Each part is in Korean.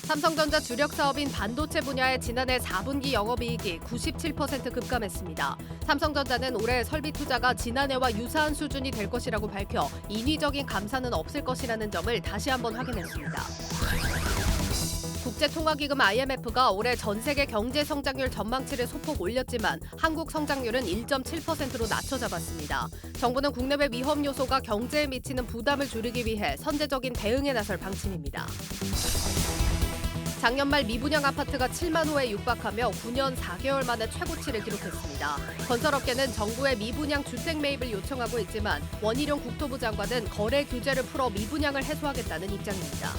삼성전자 주력 사업인 반도체 분야의 지난해 4분기 영업이익이 97% 급감했습니다. 삼성전자는 올해 설비 투자가 지난해와 유사한 수준이 될 것이라고 밝혀 인위적인 감산은 없을 것이라는 점을 다시 한번 확인했습니다. 국제통화기금 IMF가 올해 전 세계 경제 성장률 전망치를 소폭 올렸지만 한국 성장률은 1.7%로 낮춰 잡았습니다. 정부는 국내외 위험 요소가 경제에 미치는 부담을 줄이기 위해 선제적인 대응에 나설 방침입니다. 작년 말 미분양 아파트가 7만 호에 육박하며 9년 4개월 만에 최고치를 기록했습니다. 건설업계는 정부의 미분양 주택 매입을 요청하고 있지만 원희룡 국토부 장관은 거래 규제를 풀어 미분양을 해소하겠다는 입장입니다.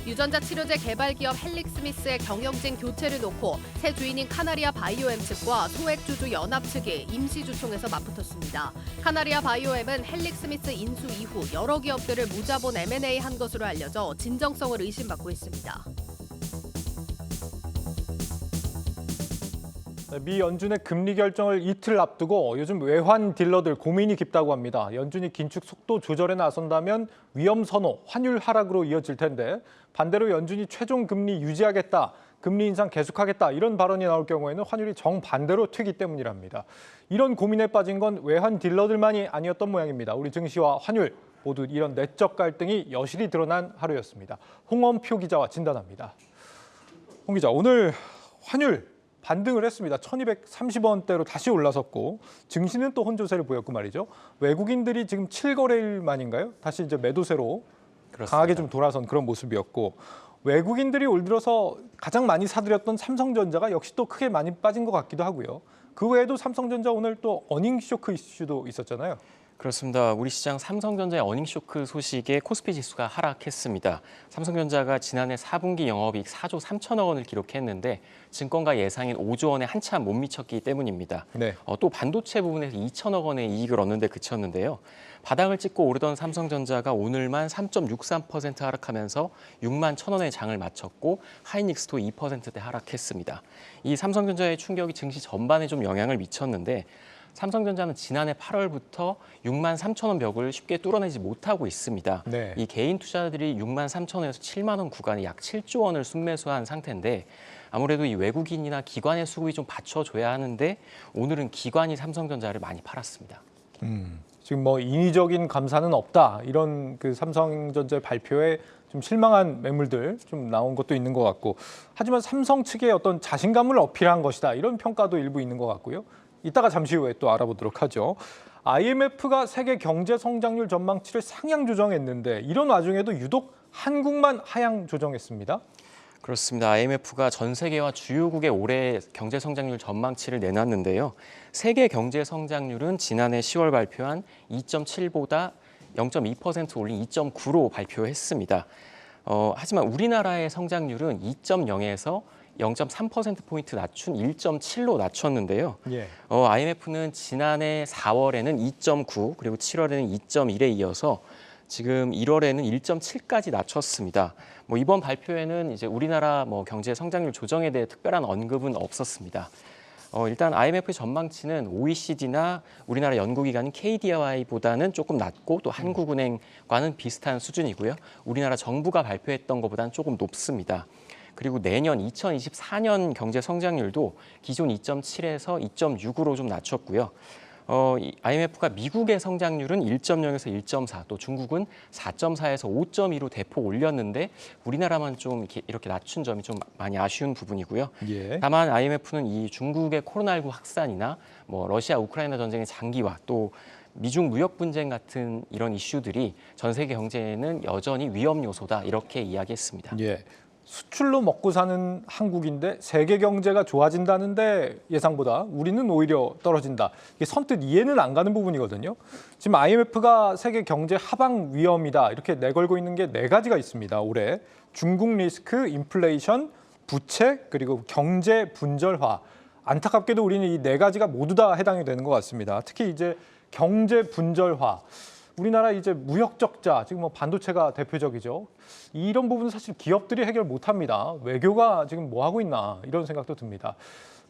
유전자 치료제 개발 기업 헬릭스미스의 경영진 교체를 놓고 새 주인인 카나리아 바이오엠 측과 소액주주 연합 측이 임시주총에서 맞붙었습니다. 카나리아 바이오엠은 헬릭스미스 인수 이후 여러 기업들을 무자본 M&A 한 것으로 알려져 진정성을 의심받고 있습니다. 미 연준의 금리 결정을 이틀 앞두고 요즘 외환 딜러들 고민이 깊다고 합니다. 연준이 긴축 속도 조절에 나선다면 위험 선호, 환율 하락으로 이어질 텐데 반대로 연준이 최종 금리 유지하겠다, 금리 인상 계속하겠다 이런 발언이 나올 경우에는 환율이 정반대로 튀기 때문이랍니다. 이런 고민에 빠진 건 외환 딜러들만이 아니었던 모양입니다. 우리 증시와 환율 모두 이런 내적 갈등이 여실히 드러난 하루였습니다. 홍원표 기자와 진단합니다. 홍 기자, 오늘 환율 반등을 했습니다. 1230원대로 다시 올라섰고 증시는 또 혼조세를 보였고 말이죠. 외국인들이 지금 7거래일 만인가요? 다시 이제 매도세로 그렇습니다. 강하게 좀 돌아선 그런 모습이었고 외국인들이 올 들어서 가장 많이 사들였던 삼성전자가 역시 또 크게 많이 빠진 것 같기도 하고요. 그 외에도 삼성전자 오늘 또 어닝 쇼크 이슈도 있었잖아요. 그렇습니다. 우리 시장 삼성전자의 어닝쇼크 소식에 코스피 지수가 하락했습니다. 삼성전자가 지난해 4분기 영업이익 4조 3천억 원을 기록했는데 증권가 예상인 5조 원에 한참 못 미쳤기 때문입니다. 네. 또 반도체 부분에서 2천억 원의 이익을 얻는 데 그쳤는데요. 바닥을 찍고 오르던 삼성전자가 오늘만 3.63% 하락하면서 6만 1,000원의 장을 마쳤고 하이닉스도 2%대 하락했습니다. 이 삼성전자의 충격이 증시 전반에 좀 영향을 미쳤는데 삼성전자는 지난해 8월부터 6만 3천 원 벽을 쉽게 뚫어내지 못하고 있습니다. 네. 이 개인 투자들이 6만 3천 원에서 7만 원 구간에 약 7조 원을 순매수한 상태인데 아무래도 이 외국인이나 기관의 수급이 좀 받쳐줘야 하는데 오늘은 기관이 삼성전자를 많이 팔았습니다. 지금 뭐 인위적인 감산은 없다 이런 그 삼성전자의 발표에 좀 실망한 매물들 좀 나온 것도 있는 것 같고 하지만 삼성 측의 어떤 자신감을 어필한 것이다 이런 평가도 일부 있는 것 같고요. 이따가 잠시 후에 또 알아보도록 하죠. IMF가 세계 경제 성장률 전망치를 상향 조정했는데 이런 와중에도 유독 한국만 하향 조정했습니다. 그렇습니다. IMF가 전 세계와 주요국의 올해 경제 성장률 전망치를 내놨는데요. 세계 경제 성장률은 지난해 10월 발표한 2.7보다 0.2% 올린 2.9로 발표했습니다. 하지만 우리나라의 성장률은 2.0에서 0.3%포인트 낮춘 1.7로 낮췄는데요. 예. IMF는 지난해 4월에는 2.9 그리고 7월에는 2.1에 이어서 지금 1월에는 1.7까지 낮췄습니다. 이번 발표에는 이제 우리나라 경제 성장률 조정에 대해 특별한 언급은 없었습니다. 일단 IMF의 전망치는 OECD나 우리나라 연구기관인 KDI보다는 조금 낮고 또 한국은행과는 비슷한 수준이고요. 우리나라 정부가 발표했던 것보다는 조금 높습니다. 그리고 내년 2024년 경제 성장률도 기존 2.7에서 2.6으로 좀 낮췄고요. IMF가 미국의 성장률은 1.0에서 1.4, 또 중국은 4.4에서 5.2로 대폭 올렸는데 우리나라만 좀 이렇게 낮춘 점이 좀 많이 아쉬운 부분이고요. 예. 다만 IMF는 이 중국의 코로나19 확산이나 러시아 우크라이나 전쟁의 장기화 또 미중 무역 분쟁 같은 이런 이슈들이 전 세계 경제에는 여전히 위험 요소다 이렇게 이야기했습니다. 예. 수출로 먹고 사는 한국인데 세계 경제가 좋아진다는데 예상보다 우리는 오히려 떨어진다. 이게 선뜻 이해는 안 가는 부분이거든요. 지금 IMF가 세계 경제 하방 위험이다 이렇게 내걸고 있는 게 네 가지가 있습니다. 올해 중국 리스크, 인플레이션, 부채 그리고 경제 분절화. 안타깝게도 우리는 이 네 가지가 모두 다 해당이 되는 것 같습니다. 특히 이제 경제 분절화. 우리나라 이제 무역 적자, 지금 반도체가 대표적이죠. 이런 부분은 사실 기업들이 해결 못합니다. 외교가 지금 뭐 하고 있나 이런 생각도 듭니다.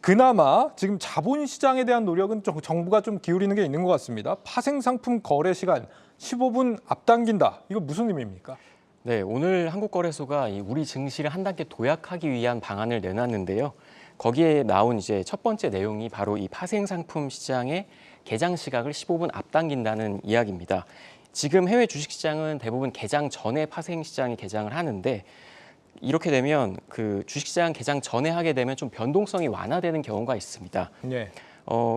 그나마 지금 자본시장에 대한 노력은 정부가 좀 기울이는 게 있는 것 같습니다. 파생상품 거래 시간 15분 앞당긴다. 이거 무슨 의미입니까? 네, 오늘 한국거래소가 이 우리 증시를 한 단계 도약하기 위한 방안을 내놨는데요. 거기에 나온 이제 첫 번째 내용이 바로 이 파생 상품 시장의 개장 시각을 15분 앞당긴다는 이야기입니다. 지금 해외 주식시장은 대부분 개장 전에 파생 시장이 개장을 하는데 이렇게 되면 그 주식시장 개장 전에 하게 되면 좀 변동성이 완화되는 경우가 있습니다. 네.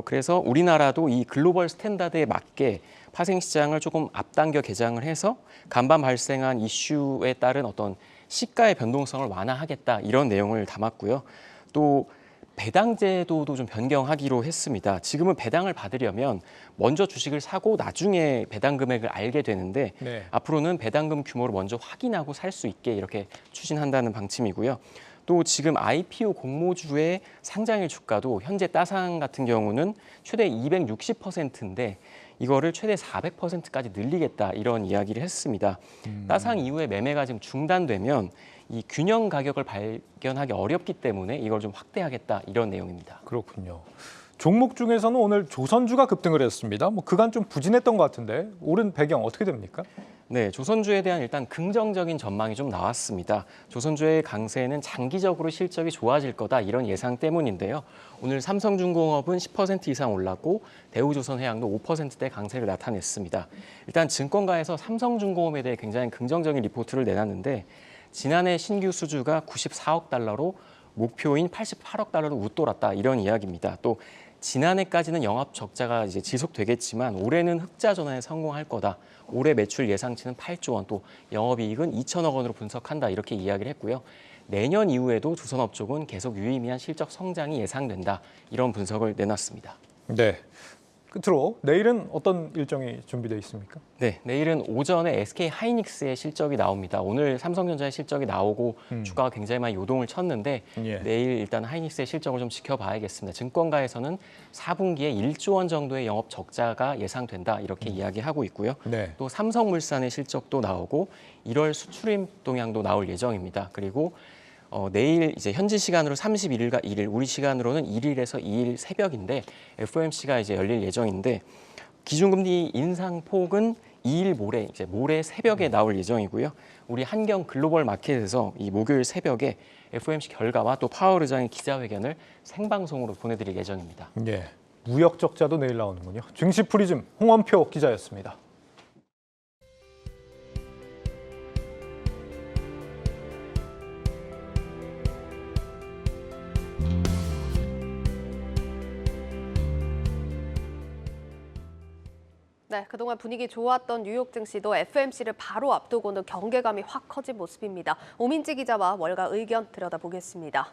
그래서 우리나라도 이 글로벌 스탠다드에 맞게 파생 시장을 조금 앞당겨 개장을 해서 간밤 발생한 이슈에 따른 어떤 시가의 변동성을 완화하겠다 이런 내용을 담았고요. 또 배당 제도도 좀 변경하기로 했습니다. 지금은 배당을 받으려면 먼저 주식을 사고 나중에 배당 금액을 알게 되는데 네. 앞으로는 배당금 규모를 먼저 확인하고 살 수 있게 이렇게 추진한다는 방침이고요. 또 지금 IPO 공모주의 상장일 주가도 현재 따상 같은 경우는 최대 260%인데 이거를 최대 400%까지 늘리겠다 이런 이야기를 했습니다. 따상 이후에 매매가 지금 중단되면 이 균형 가격을 발견하기 어렵기 때문에 이걸 좀 확대하겠다 이런 내용입니다. 그렇군요. 종목 중에서는 오늘 조선주가 급등을 했습니다. 뭐 그간 좀 부진했던 것 같은데 오른 배경 어떻게 됩니까? 네, 조선주에 대한 일단 긍정적인 전망이 좀 나왔습니다. 조선주의 강세는 장기적으로 실적이 좋아질 거다 이런 예상 때문인데요. 오늘 삼성중공업은 10% 이상 올랐고 대우조선해양도 5%대 강세를 나타냈습니다. 일단 증권가에서 삼성중공업에 대해 굉장히 긍정적인 리포트를 내놨는데 지난해 신규 수주가 94억 달러로 목표인 88억 달러로 웃돌았다 이런 이야기입니다. 또 지난해까지는 영업 적자가 이제 지속되겠지만 올해는 흑자 전환에 성공할 거다. 올해 매출 예상치는 8조 원, 또 영업이익은 2천억 원으로 분석한다 이렇게 이야기를 했고요. 내년 이후에도 조선업 쪽은 계속 유의미한 실적 성장이 예상된다 이런 분석을 내놨습니다. 네. 끝으로 내일은 어떤 일정이 준비되어 있습니까? 네, 내일은 오전에 SK 하이닉스의 실적이 나옵니다. 오늘 삼성전자의 실적이 나오고 주가가 굉장히 많이 요동을 쳤는데 예. 내일 일단 하이닉스의 실적을 좀 지켜봐야겠습니다. 증권가에서는 4분기에 1조 원 정도의 영업 적자가 예상된다 이렇게 이야기하고 있고요. 네. 또 삼성물산의 실적도 나오고 1월 수출입 동향도 나올 예정입니다. 그리고 내일 이제 현지 시간으로 31일과 1일, 우리 시간으로는 1일에서 2일 새벽인데 FOMC가 이제 열릴 예정인데 기준금리 인상 폭은 2일 모레 새벽에 나올 예정이고요. 우리 한경 글로벌 마켓에서 이 목요일 새벽에 FOMC 결과와 또 파월 의장의 기자회견을 생방송으로 보내드릴 예정입니다. 예. 무역 적자도 내일 나오는군요. 증시 프리즘 홍원표 기자였습니다. 네, 그동안 분위기 좋았던 뉴욕 증시도 FOMC를 바로 앞두고는 경계감이 확 커진 모습입니다. 오민지 기자와 월가 의견 들여다보겠습니다.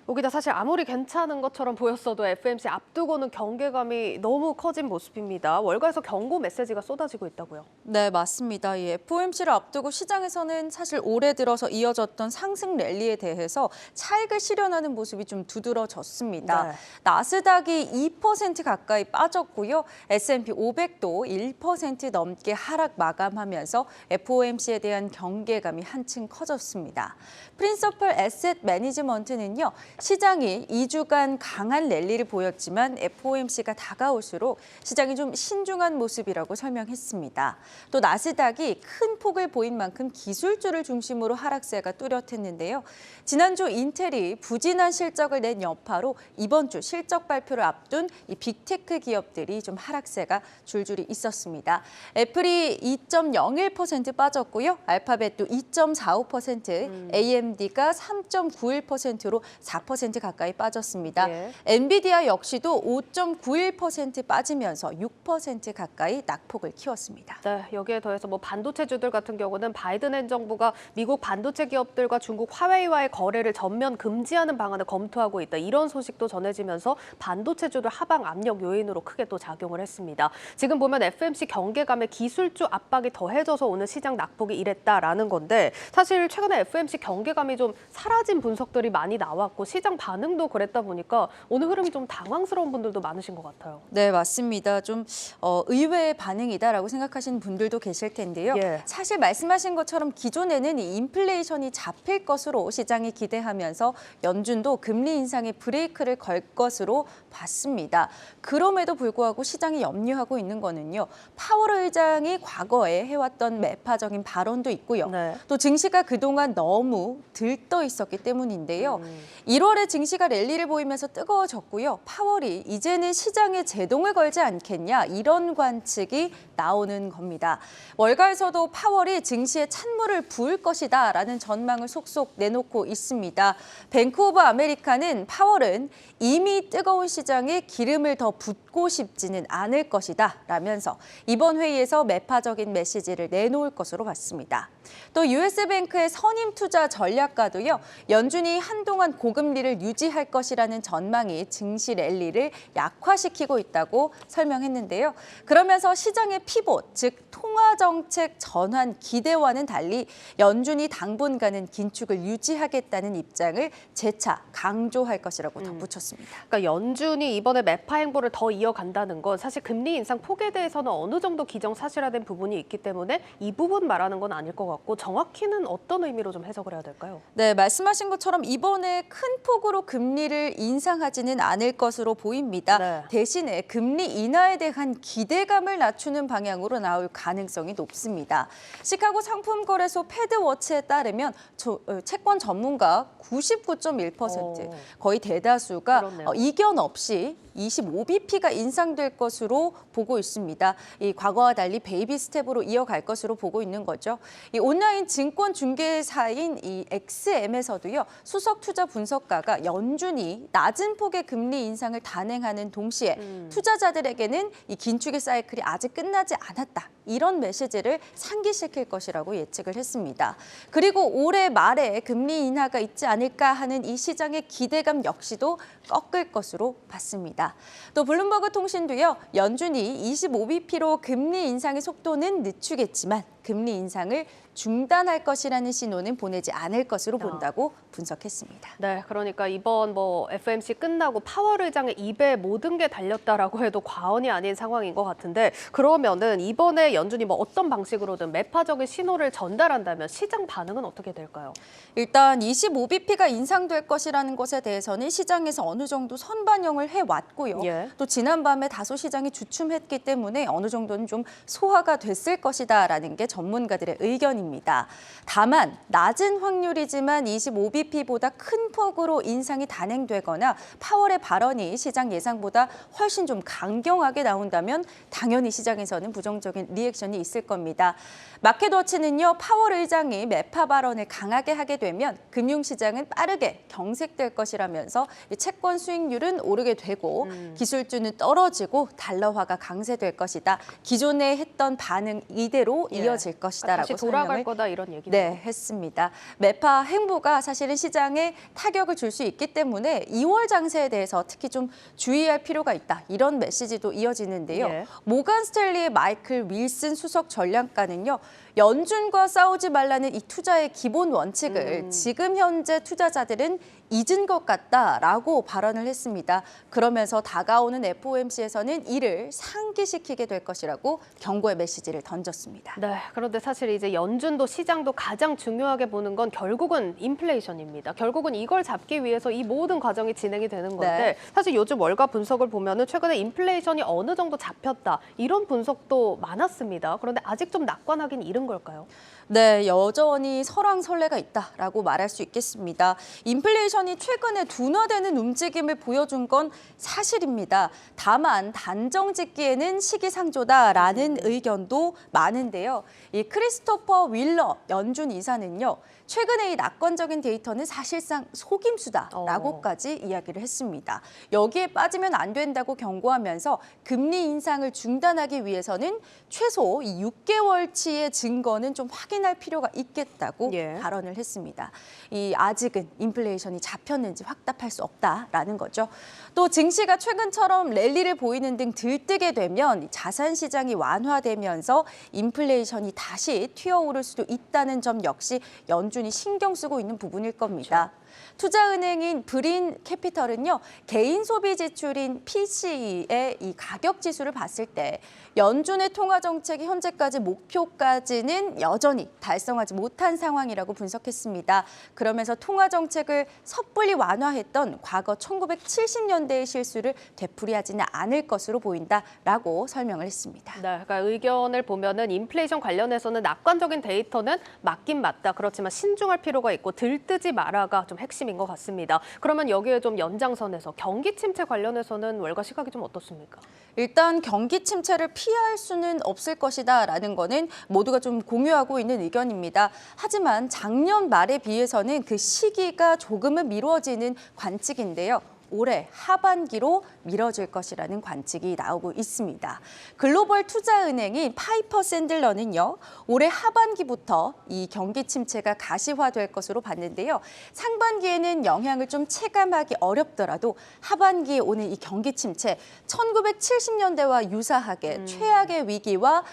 오 기자, 사실 아무리 괜찮은 것처럼 보였어도 FOMC 앞두고는 경계감이 너무 커진 모습입니다. 월가에서 경고 메시지가 쏟아지고 있다고요. 네, 맞습니다. 이 FOMC를 앞두고 시장에서는 사실 올해 들어서 이어졌던 상승 랠리에 대해서 차익을 실현하는 모습이 좀 두드러졌습니다. 네. 나스닥이 2% 가까이 빠졌고요. S&P 500도 1% 넘게 하락 마감하면서 FOMC에 대한 경계감이 한층 커졌습니다. 프린서플 애셋 매니지먼트는요. 시장이 2주간 강한 랠리를 보였지만 FOMC가 다가올수록 시장이 좀 신중한 모습이라고 설명했습니다. 또 나스닥이 큰 폭을 보인 만큼 기술주를 중심으로 하락세가 뚜렷했는데요. 지난주 인텔이 부진한 실적을 낸 여파로 이번 주 실적 발표를 앞둔 이 빅테크 기업들이 좀 하락세가 줄줄이 있었습니다. 애플이 2.01% 빠졌고요. 알파벳도 2.45%, AMD가 3.91%로 4% 가까이 빠졌습니다. 예. 엔비디아 역시도 5.91% 빠지면서 6% 가까이 낙폭을 키웠습니다. 네, 여기에 더해서 반도체주들 같은 경우는 바이든 행정부가 미국 반도체 기업들과 중국 화웨이와의 거래를 전면 금지하는 방안을 검토하고 있다. 이런 소식도 전해지면서 반도체주들 하방 압력 요인으로 크게 또 작용을 했습니다. 지금 보면 FOMC 경계감에 기술주 압박이 더해져서 오늘 시장 낙폭이 이랬다라는 건데 사실 최근에 FOMC 경계감이 좀 사라진 분석들이 많이 나왔고 시장 반응도 그랬다 보니까 오늘 흐름이 좀 당황스러운 분들도 많으신 것 같아요. 네, 맞습니다. 좀 의외의 반응이다라고 생각하시는 분들도 계실 텐데요. 예. 사실 말씀하신 것처럼 기존에는 이 인플레이션이 잡힐 것으로 시장이 기대하면서 연준도 금리 인상에 브레이크를 걸 것으로 봤습니다. 그럼에도 불구하고 시장이 염려하고 있는 거는요. 파월 의장이 과거에 해왔던 매파적인 발언도 있고요. 네. 또 증시가 그동안 너무 들떠 있었기 때문인데요. 1월에 증시가 랠리를 보이면서 뜨거워졌고요. 파월이 이제는 시장에 제동을 걸지 않겠냐 이런 관측이 나오는 겁니다. 월가에서도 파월이 증시에 찬물을 부을 것이다 라는 전망을 속속 내놓고 있습니다. 뱅크 오브 아메리카는 파월은 이미 뜨거운 시장에 기름을 더 붓고 싶지는 않을 것이다 라면서 이번 회의에서 매파적인 메시지를 내놓을 것으로 봤습니다. 또 US뱅크의 선임 투자 전략가도요. 연준이 한동안 고금리를 유지할 것이라는 전망이 증시 랠리를 약화시키고 있다고 설명했는데요. 그러면서 시장의 피봇, 즉 통화정책 전환 기대와는 달리 연준이 당분간은 긴축을 유지하겠다는 입장을 재차 강조할 것이라고 덧붙였습니다. 그러니까 연준이 이번에 매파 행보를 더 이어간다는 건 사실 금리 인상 폭에 대해서는 어느 정도 기정사실화된 부분이 있기 때문에 이 부분 말하는 건 아닐 것 같고 정확히는 어떤 의미로 좀 해석을 해야 될까요? 네, 말씀하신 것처럼 이번에 큰 폭으로 금리를 인상하지는 않을 것으로 보입니다. 네. 대신에 금리 인하에 대한 기대감을 낮추는 방향으로 나올 가능성이 높습니다. 시카고 상품거래소 패드워치에 따르면 채권 전문가 99.1%, 거의 대다수가 그렇네요. 이견 없이 25bp가 인상될 것으로 보고 있습니다. 이 과거와 달리 베이비 스텝으로 이어갈 것으로 보고 있는 거죠. 이 온라인 증권 중개사인 이 XM에서도요. 수석 투자 분석가가 연준이 낮은 폭의 금리 인상을 단행하는 동시에 투자자들에게는 이 긴축의 사이클이 아직 끝나지 않았다. 이런 메시지를 상기시킬 것이라고 예측을 했습니다. 그리고 올해 말에 금리 인하가 있지 않을까 하는 이 시장의 기대감 역시도 꺾을 것으로 봤습니다. 또 블룸버그 통신도요. 연준이 25bp로 금리 인상의 속도는 늦추겠지만 금리 인상을 중단할 것이라는 신호는 보내지 않을 것으로 본다고 분석했습니다. 네, 그러니까 이번 FOMC 끝나고 파월 의장의 입에 모든 게 달렸다라고 해도 과언이 아닌 상황인 것 같은데 그러면은 이번에 연준이 어떤 방식으로든 매파적인 신호를 전달한다면 시장 반응은 어떻게 될까요? 일단 25bp가 인상될 것이라는 것에 대해서는 시장에서 어느 정도 선반영을 해왔고요. 예. 또 지난밤에 다소 시장이 주춤했기 때문에 어느 정도는 좀 소화가 됐을 것이다라는 게 전문가들의 의견입니다. 다만 낮은 확률이지만 25bp보다 큰 폭으로 인상이 단행되거나 파월의 발언이 시장 예상보다 훨씬 좀 강경하게 나온다면 당연히 시장에서는 부정적인 리액션이 있을 겁니다. 마켓워치는요. 파월 의장이 매파 발언을 강하게 하게 되면 금융시장은 빠르게 경색될 것이라면서 채권 수익률은 오르게 되고 기술주는 떨어지고 달러화가 강세될 것이다. 기존에 했던 반응 이대로 이어질 것이다라고 다시 돌아갈 설명을 거다 이런 얘기네요. 네, 했습니다. 매파 행보가 사실은 시장에 타격을 줄 수 있기 때문에 2월 장세에 대해서 특히 좀 주의할 필요가 있다. 이런 메시지도 이어지는데요. 예. 모간 스탠리의 마이클 윌슨 수석 전략가는요. 연준과 싸우지 말라는 이 투자의 기본 원칙을 지금 현재 투자자들은 잊은 것 같다라고 발언을 했습니다. 그러면서 다가오는 FOMC에서는 이를 상기시키게 될 것이라고 경고의 메시지를 던졌습니다. 네, 그런데 사실 이제 연준도 시장도 가장 중요하게 보는 건 결국은 인플레이션입니다. 결국은 이걸 잡기 위해서 이 모든 과정이 진행이 되는 건데 네. 사실 요즘 월가 분석을 보면은 최근에 인플레이션이 어느 정도 잡혔다 이런 분석도 많았습니다. 그런데 아직 좀 낙관하긴 이른 걸까요? 네, 여전히 설왕설래가 있다라고 말할 수 있겠습니다. 인플레이션이 최근에 둔화되는 움직임을 보여준 건 사실입니다. 다만 단정 짓기에는 시기상조다라는 의견도 많은데요. 이 크리스토퍼 윌러 연준 이사는요. 최근에 이 낙관적인 데이터는 사실상 속임수다라고까지 이야기를 했습니다. 여기에 빠지면 안 된다고 경고하면서 금리 인상을 중단하기 위해서는 최소 6개월치의 증거는 좀 확인할 필요가 있겠다고 예. 발언을 했습니다. 아직은 인플레이션이 잡혔는지 확답할 수 없다라는 거죠. 또 증시가 최근처럼 랠리를 보이는 등 들뜨게 되면 자산 시장이 완화되면서 인플레이션이 다시 튀어오를 수도 있다는 점 역시 연준이 신경 쓰고 있는 부분일 겁니다. 투자은행인 브린 캐피털은요, 개인 소비 지출인 PCE의 이 가격 지수를 봤을 때 연준의 통화 정책이 현재까지 목표까지는 여전히 달성하지 못한 상황이라고 분석했습니다. 그러면서 통화 정책을 섣불리 완화했던 과거 1970년대의 실수를 되풀이하지는 않을 것으로 보인다라고 설명을 했습니다. 네, 그러니까 의견을 보면은 인플레이션 관련해서는 낙관적인 데이터는 맞긴 맞다. 그렇지만 신중할 필요가 있고 들뜨지 마라가 좀 핵심인 것 같습니다. 그러면 여기에 좀 연장선에서 경기 침체 관련해서는 월가 시각이 좀 어떻습니까? 일단 경기 침체를 피할 수는 없을 것이다라는 거는 모두가 좀 공유하고 있는 의견입니다. 하지만 작년 말에 비해서는 그 시기가 조금은 미뤄지는 관측인데요. 올해 하반기로 미뤄질 것이라는 관측이 나오고 있습니다. 글로벌 투자은행인 파이퍼 샌들러는요, 올해 하반기부터 이 경기 침체가 가시화될 것으로 봤는데요. 상반기에는 영향을 좀 체감하기 어렵더라도 하반기에 오는 이 경기 침체 1970년대와 유사하게 최악의 위기와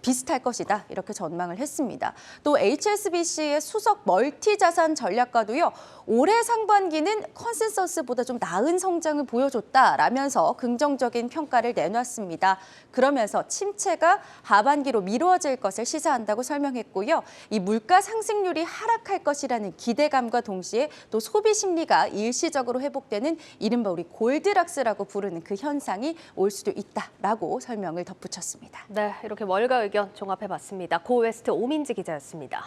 비슷할 것이다 이렇게 전망을 했습니다. 또 HSBC의 수석 멀티자산 전략가도요, 올해 상반기는 컨센서스보다 좀 나은 성장을 보여줬다라면서 긍정적인 평가를 내놨습니다. 그러면서 침체가 하반기로 미뤄질 것을 시사한다고 설명했고요. 이 물가 상승률이 하락할 것이라는 기대감과 동시에 또 소비 심리가 일시적으로 회복되는 이른바 우리 골드락스라고 부르는 그 현상이 올 수도 있다라고 설명을 덧붙였습니다. 네, 이렇게 월가 의견 종합해봤습니다. 고웨스트 오민지 기자였습니다.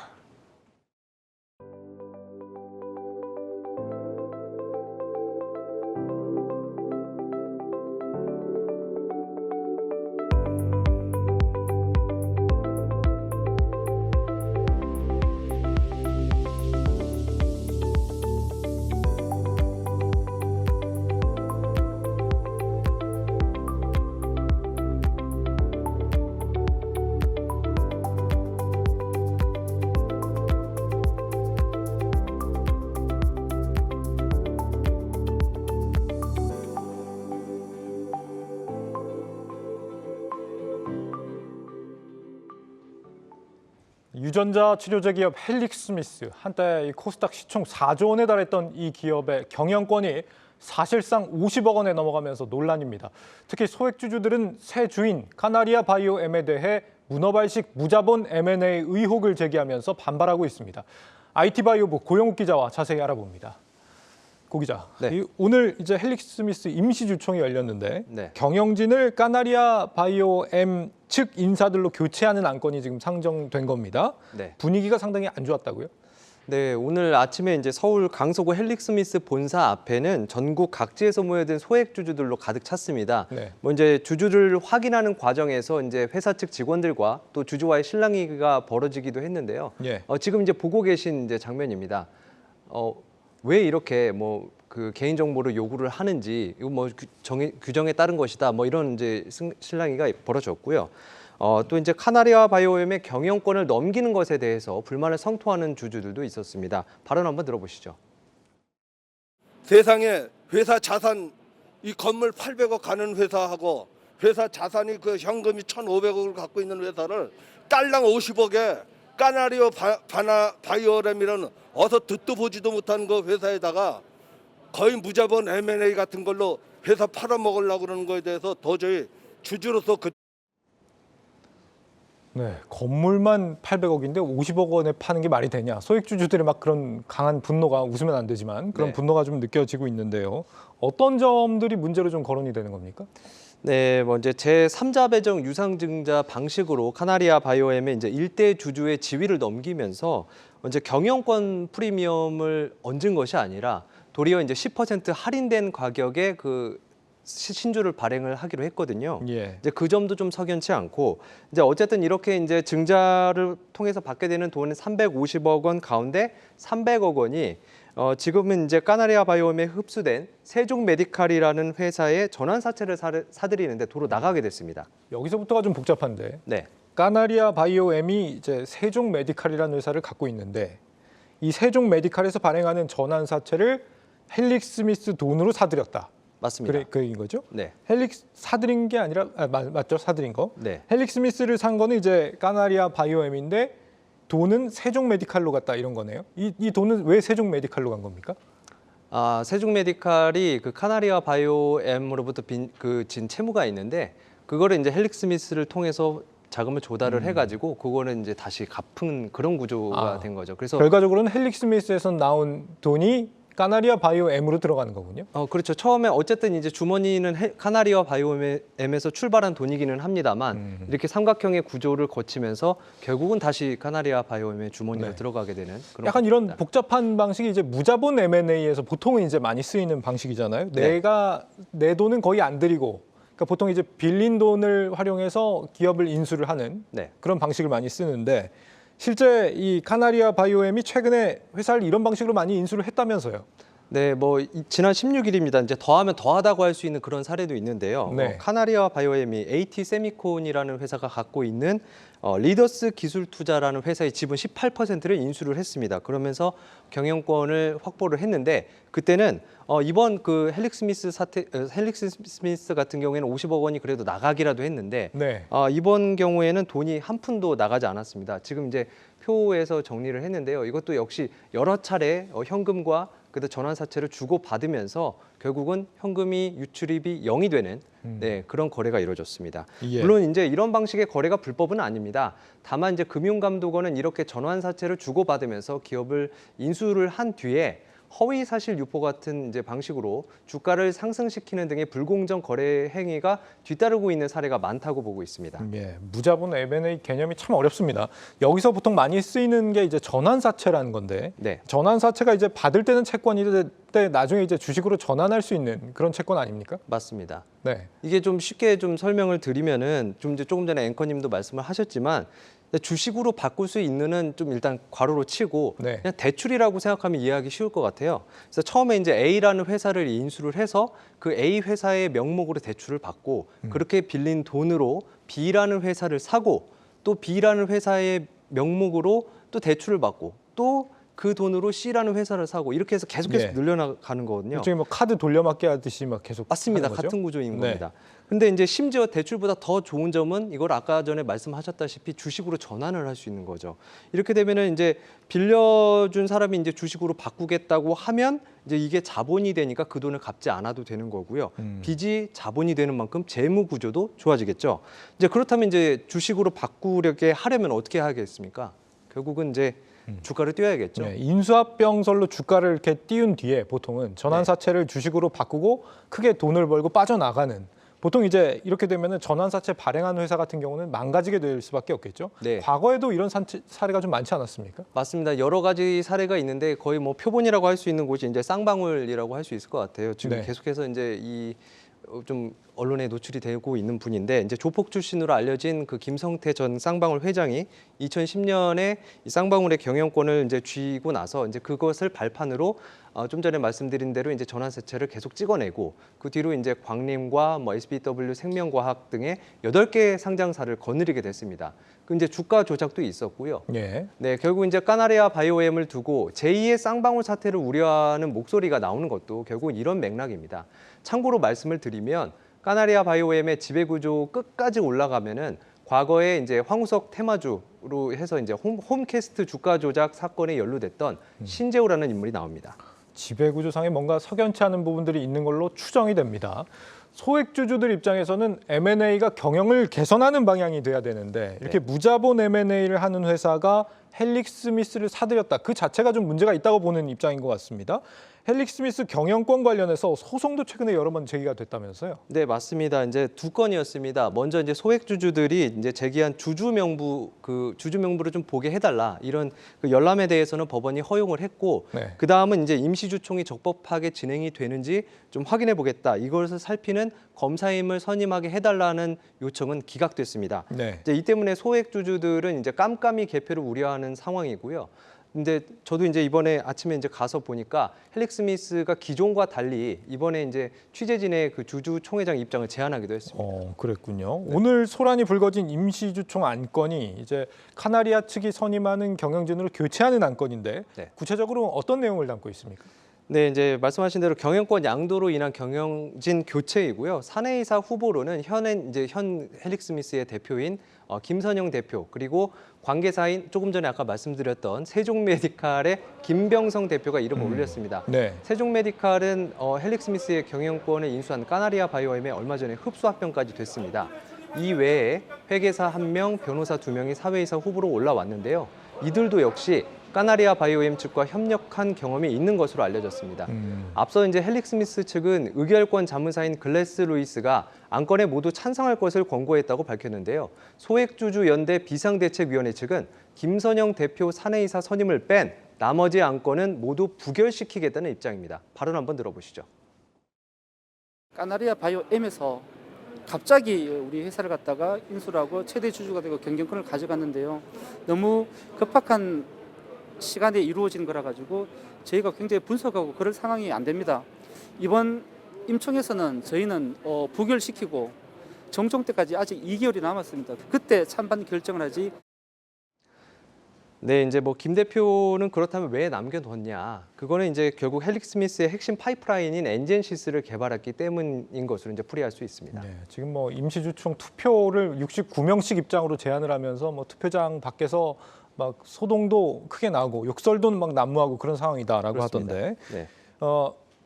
유전자 치료제 기업 헬릭스미스, 한때 이 코스닥 시총 4조 원에 달했던 이 기업의 경영권이 사실상 50억 원에 넘어가면서 논란입니다. 특히 소액주주들은 새 주인 카나리아 바이오엠에 대해 문어발식 무자본 M&A 의혹을 제기하면서 반발하고 있습니다. IT바이오부 고영욱 기자와 자세히 알아봅니다. 고 기자, 네. 오늘 이제 헬릭스미스 임시주총이 열렸는데 네. 경영진을 카나리아 바이오엠 측 인사들로 교체하는 안건이 지금 상정된 겁니다. 네. 분위기가 상당히 안 좋았다고요? 네, 오늘 아침에 이제 서울 강서구 헬릭스미스 본사 앞에는 전국 각지에서 모여든 소액주주들로 가득 찼습니다. 네. 뭐 이제 주주를 확인하는 과정에서 이제 회사 측 직원들과 또 주주와의 실랑이가 벌어지기도 했는데요. 예. 지금 이제 보고 계신 이제 장면입니다. 왜 이렇게 뭐 그 개인 정보를 요구를 하는지, 이거 뭐 규정에 따른 것이다, 뭐 이런 이제 실랑이가 벌어졌고요. 또 이제 카나리아 바이오엠의 경영권을 넘기는 것에 대해서 불만을 성토하는 주주들도 있었습니다. 발언 한번 들어보시죠. 세상에 회사 자산 이 건물 800억 가는 회사하고 회사 자산이 그 현금이 1,500억을 갖고 있는 회사를 딸랑 50억에 카나리아 바이오엠이라는 어서 듣도 보지도 못한 그 회사에다가 거의 무자본 M&A 같은 걸로 회사 팔아먹으려고 그러는 거에 대해서 도저히 주주로서 네, 건물만 800억인데 50억 원에 파는 게 말이 되냐. 소액주주들의 막 그런 강한 분노가, 웃으면 안 되지만 그런 네. 분노가 좀 느껴지고 있는데요. 어떤 점들이 문제로 좀 거론이 되는 겁니까? 네, 뭐 이제 제3자 배정 유상증자 방식으로 카나리아 바이오엠의 이제 일대 주주의 지위를 넘기면서 이제 경영권 프리미엄을 얹은 것이 아니라 도리어 이제 10% 할인된 가격에 그 신주를 발행을 하기로 했거든요. 예. 이제 그 점도 좀 석연치 않고, 이제 어쨌든 이렇게 이제 증자를 통해서 받게 되는 돈은 350억 원 가운데 300억 원이 지금은 이제 카나리아 바이오엠에 흡수된 세종 메디칼이라는 회사의 전환 사채를 사들이는데 도로 나가게 됐습니다. 여기서부터가 좀 복잡한데. 네. 카나리아 바이오엠이 이제 세종 메디칼이라는 회사를 갖고 있는데 이 세종 메디칼에서 발행하는 전환 사채를 헬릭스미스 돈으로 사들였다. 맞습니다. 그인 거죠? 네. 사들인 게 아니라 맞죠? 사들인 거. 네. 헬릭스미스를 산 거는 이제 카나리아 바이오엠인데 돈은 세종 메디칼로 갔다 이런 거네요. 이 돈은 왜 세종 메디칼로 간 겁니까? 세종메디칼이 그 카나리아 바이오엠으로부터 진 채무가 있는데 그거를 이제 헬릭스미스를 통해서 자금을 조달을 해가지고 그거는 이제 다시 갚은 그런 구조가 된 거죠. 그래서 결과적으로는 헬릭스미스에서 나온 돈이 카나리아 바이오엠으로 들어가는 거군요. 그렇죠. 처음에 어쨌든 이제 주머니는 카나리아 바이오엠에서 출발한 돈이기는 합니다만 이렇게 삼각형의 구조를 거치면서 결국은 다시 카나리아 바이오엠의 주머니로 네. 들어가게 되는 그런 약간 이런 겁니다. 복잡한 방식이 이제 무자본 M&A에서 보통은 이제 많이 쓰이는 방식이잖아요. 네. 내가 내 돈은 거의 안 들이고, 그러니까 보통 이제 빌린 돈을 활용해서 기업을 인수를 하는 네. 그런 방식을 많이 쓰는데, 실제 이 카나리아 바이오엠이 최근에 회사를 이런 방식으로 많이 인수를 했다면서요. 네, 지난 16일입니다. 이제 더하면 더하다고 할 수 있는 그런 사례도 있는데요. 네. 카나리아 바이오엠이 AT 세미콘이라는 회사가 갖고 있는 리더스 기술 투자라는 회사의 지분 18%를 인수를 했습니다. 그러면서 경영권을 확보를 했는데 그때는 이번 그 헬릭스미스 같은 경우에는 50억 원이 그래도 나가기라도 했는데 네. 이번 경우에는 돈이 한 푼도 나가지 않았습니다. 지금 이제 표에서 정리를 했는데요. 이것도 역시 여러 차례 현금과 그다음 전환사채를 주고 받으면서 결국은 현금이 유출입이 0이 되는 그런 거래가 이루어졌습니다. 예. 물론 이제 이런 방식의 거래가 불법은 아닙니다. 다만 이제 금융감독원은 이렇게 전환사채를 주고 받으면서 기업을 인수를 한 뒤에 허위 사실 유포 같은 이제 방식으로 주가를 상승시키는 등의 불공정 거래 행위가 뒤따르고 있는 사례가 많다고 보고 있습니다. 예, 무자본 M&A 개념이 참 어렵습니다. 여기서 보통 많이 쓰이는 게 이제 전환사채라는 건데, 네. 전환사채가 이제 받을 때는 채권인데 나중에 이제 주식으로 전환할 수 있는 그런 채권 아닙니까? 맞습니다. 네. 이게 좀 쉽게 좀 설명을 드리면은 좀 이제 조금 전에 앵커님도 말씀을 하셨지만 주식으로 바꿀 수 있는은 좀 일단 괄호로 치고 네. 그냥 대출이라고 생각하면 이해하기 쉬울 것 같아요. 그래서 처음에 이제 A라는 회사를 인수를 해서 그 A 회사의 명목으로 대출을 받고 그렇게 빌린 돈으로 B라는 회사를 사고 또 B라는 회사의 명목으로 또 대출을 받고 또 그 돈으로 C라는 회사를 사고 이렇게 해서 계속해서 네. 늘려나가는 거거든요. 일종의 뭐 카드 돌려막기 하듯이 막 계속 맞습니다. 하는 거죠? 같은 구조인 네. 겁니다. 근데 이제 심지어 대출보다 더 좋은 점은 이걸 아까 전에 말씀하셨다시피 주식으로 전환을 할 수 있는 거죠. 이렇게 되면은 이제 빌려준 사람이 이제 주식으로 바꾸겠다고 하면 이제 이게 자본이 되니까 그 돈을 갚지 않아도 되는 거고요. 빚이 자본이 되는 만큼 재무 구조도 좋아지겠죠. 이제 그렇다면 이제 주식으로 바꾸려게 하려면 어떻게 하겠습니까? 결국은 이제 주가를 띄워야겠죠. 네, 인수합병설로 주가를 이렇게 띄운 뒤에 보통은 전환사채를 주식으로 바꾸고 크게 돈을 벌고 빠져나가는, 보통 이제 이렇게 되면은 전환사채 발행하는 회사 같은 경우는 망가지게 될 수밖에 없겠죠. 네. 과거에도 이런 사례가 좀 많지 않았습니까? 맞습니다. 여러 가지 사례가 있는데 거의 뭐 표본이라고 할 수 있는 곳이 이제 쌍방울이라고 할 수 있을 것 같아요. 지금 네. 계속해서 이제 좀 언론에 노출이 되고 있는 분인데 이제 조폭 출신으로 알려진 그 김성태 전 쌍방울 회장이 2010년에 이 쌍방울의 경영권을 이제 쥐고 나서 이제 그것을 발판으로 좀 전에 말씀드린 대로 이제 전환사채를 계속 찍어내고 그 뒤로 이제 광림과 뭐 SBW 생명과학 등의 8개 상장사를 거느리게 됐습니다. 그 이제 주가 조작도 있었고요. 예. 네, 결국 이제 카나리아 바이오엠을 두고 제2의 쌍방울 사태를 우려하는 목소리가 나오는 것도 결국 이런 맥락입니다. 참고로 말씀을 드리면 카나리아 바이오엠의 지배구조 끝까지 올라가면은 과거에 이제 황우석 테마주로 해서 이제 홈캐스트 주가 조작 사건에 연루됐던 신재호라는 인물이 나옵니다. 지배구조상에 뭔가 석연치 않은 부분들이 있는 걸로 추정이 됩니다. 소액주주들 입장에서는 M&A가 경영을 개선하는 방향이 돼야 되는데 이렇게 무자본 M&A를 하는 회사가 헬릭스미스를 사들였다. 그 자체가 좀 문제가 있다고 보는 입장인 것 같습니다. 헬릭스미스 경영권 관련해서 소송도 최근에 여러 번 제기가 됐다면서요? 네, 맞습니다. 이제 2건이었습니다. 먼저 이제 소액주주들이 이제 제기한 주주 명부를 좀 보게 해달라 이런 그 열람에 대해서는 법원이 허용을 했고, 네. 그 다음은 이제 임시주총이 적법하게 진행이 되는지 좀 확인해 보겠다. 이것을 살피는 검사임을 선임하게 해달라는 요청은 기각됐습니다. 네. 이제 이 때문에 소액주주들은 이제 깜깜이 개표를 우려하는 상황이고요. 근데 저도 이제 이번에 아침에 이제 가서 보니까 헬릭스미스가 기존과 달리 이번에 이제 취재진의 그 주주총회장 입장을 제안하기도 했습니다. 그랬군요. 오늘 소란이 불거진 임시주총 안건이 이제 카나리아 측이 선임하는 경영진으로 교체하는 안건인데 네. 구체적으로 어떤 내용을 담고 있습니까? 네, 이제 말씀하신 대로 경영권 양도로 인한 경영진 교체이고요. 사내이사 후보로는 현 헬릭스미스의 대표인 김선영 대표, 그리고 관계사인 조금 전에 아까 말씀드렸던 세종메디칼의 김병성 대표가 이름을 올렸습니다. 네. 세종메디칼은 헬릭스미스의 경영권을 인수한 카나리아 바이오엠에 얼마 전에 흡수 합병까지 됐습니다. 이 외에 회계사 1명, 변호사 2명이 사회이사 후보로 올라왔는데요. 이들도 역시 카나리아 바이오엠 측과 협력한 경험이 있는 것으로 알려졌습니다. 앞서 이제 헬릭스미스 측은 의결권 자문사인 글래스 루이스가 안건에 모두 찬성할 것을 권고했다고 밝혔는데요. 소액주주 연대 비상대책위원회 측은 김선영 대표 사내이사 선임을 뺀 나머지 안건은 모두 부결시키겠다는 입장입니다. 발언 한번 들어보시죠. 카나리아 바이오엠에서 갑자기 우리 회사를 갖다가 인수를 하고 최대 주주가 되고 경영권을 가져갔는데요. 너무 급박한 시간에 이루어진 거라 가지고 저희가 굉장히 분석하고 그럴 상황이 안 됩니다. 이번 임총에서는 저희는 부결시키고 정총 때까지 아직 2개월이 남았습니다. 그때 찬반 결정을 하지. 네, 이제 김 대표는 그렇다면 왜 남겨뒀냐? 그거는 이제 결국 헬릭스미스의 핵심 파이프라인인 엔젠시스를 개발했기 때문인 것으로 이제 풀이할 수 있습니다. 네, 지금 임시주총 투표를 69명씩 입장으로 제안을 하면서 투표장 밖에서 막 소동도 크게 나고 욕설도 막 난무하고 그런 상황이다라고 그렇습니다. 하던데. 네.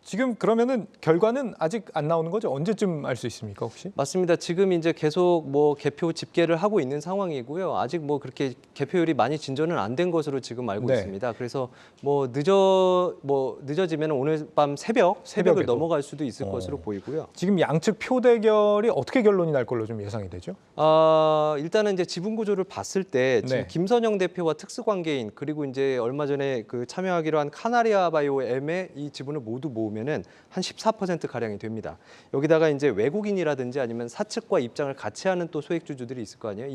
지금 그러면은 결과는 아직 안 나오는 거죠? 언제쯤 알 수 있습니까, 혹시? 맞습니다. 지금 이제 계속 개표 집계를 하고 있는 상황이고요. 아직 그렇게 개표율이 많이 진전은 안 된 것으로 지금 알고 네. 있습니다. 그래서 늦어지면 오늘 밤 새벽을 새벽에도. 넘어갈 수도 있을 것으로 보이고요. 지금 양측 표 대결이 어떻게 결론이 날 걸로 좀 예상이 되죠? 일단은 이제 지분 구조를 봤을 때 지금 네. 김선영 대표와 특수관계인, 그리고 이제 얼마 전에 참여하기로 한 카나리아 바이오엠의 이 지분을 모두 모으면은 한 14% 가량이 됩니다. 여기다가 이제 외국인이라든지 아니면 사측과 입장을 같이 하는 또 소액주주들이 있을 거 아니에요.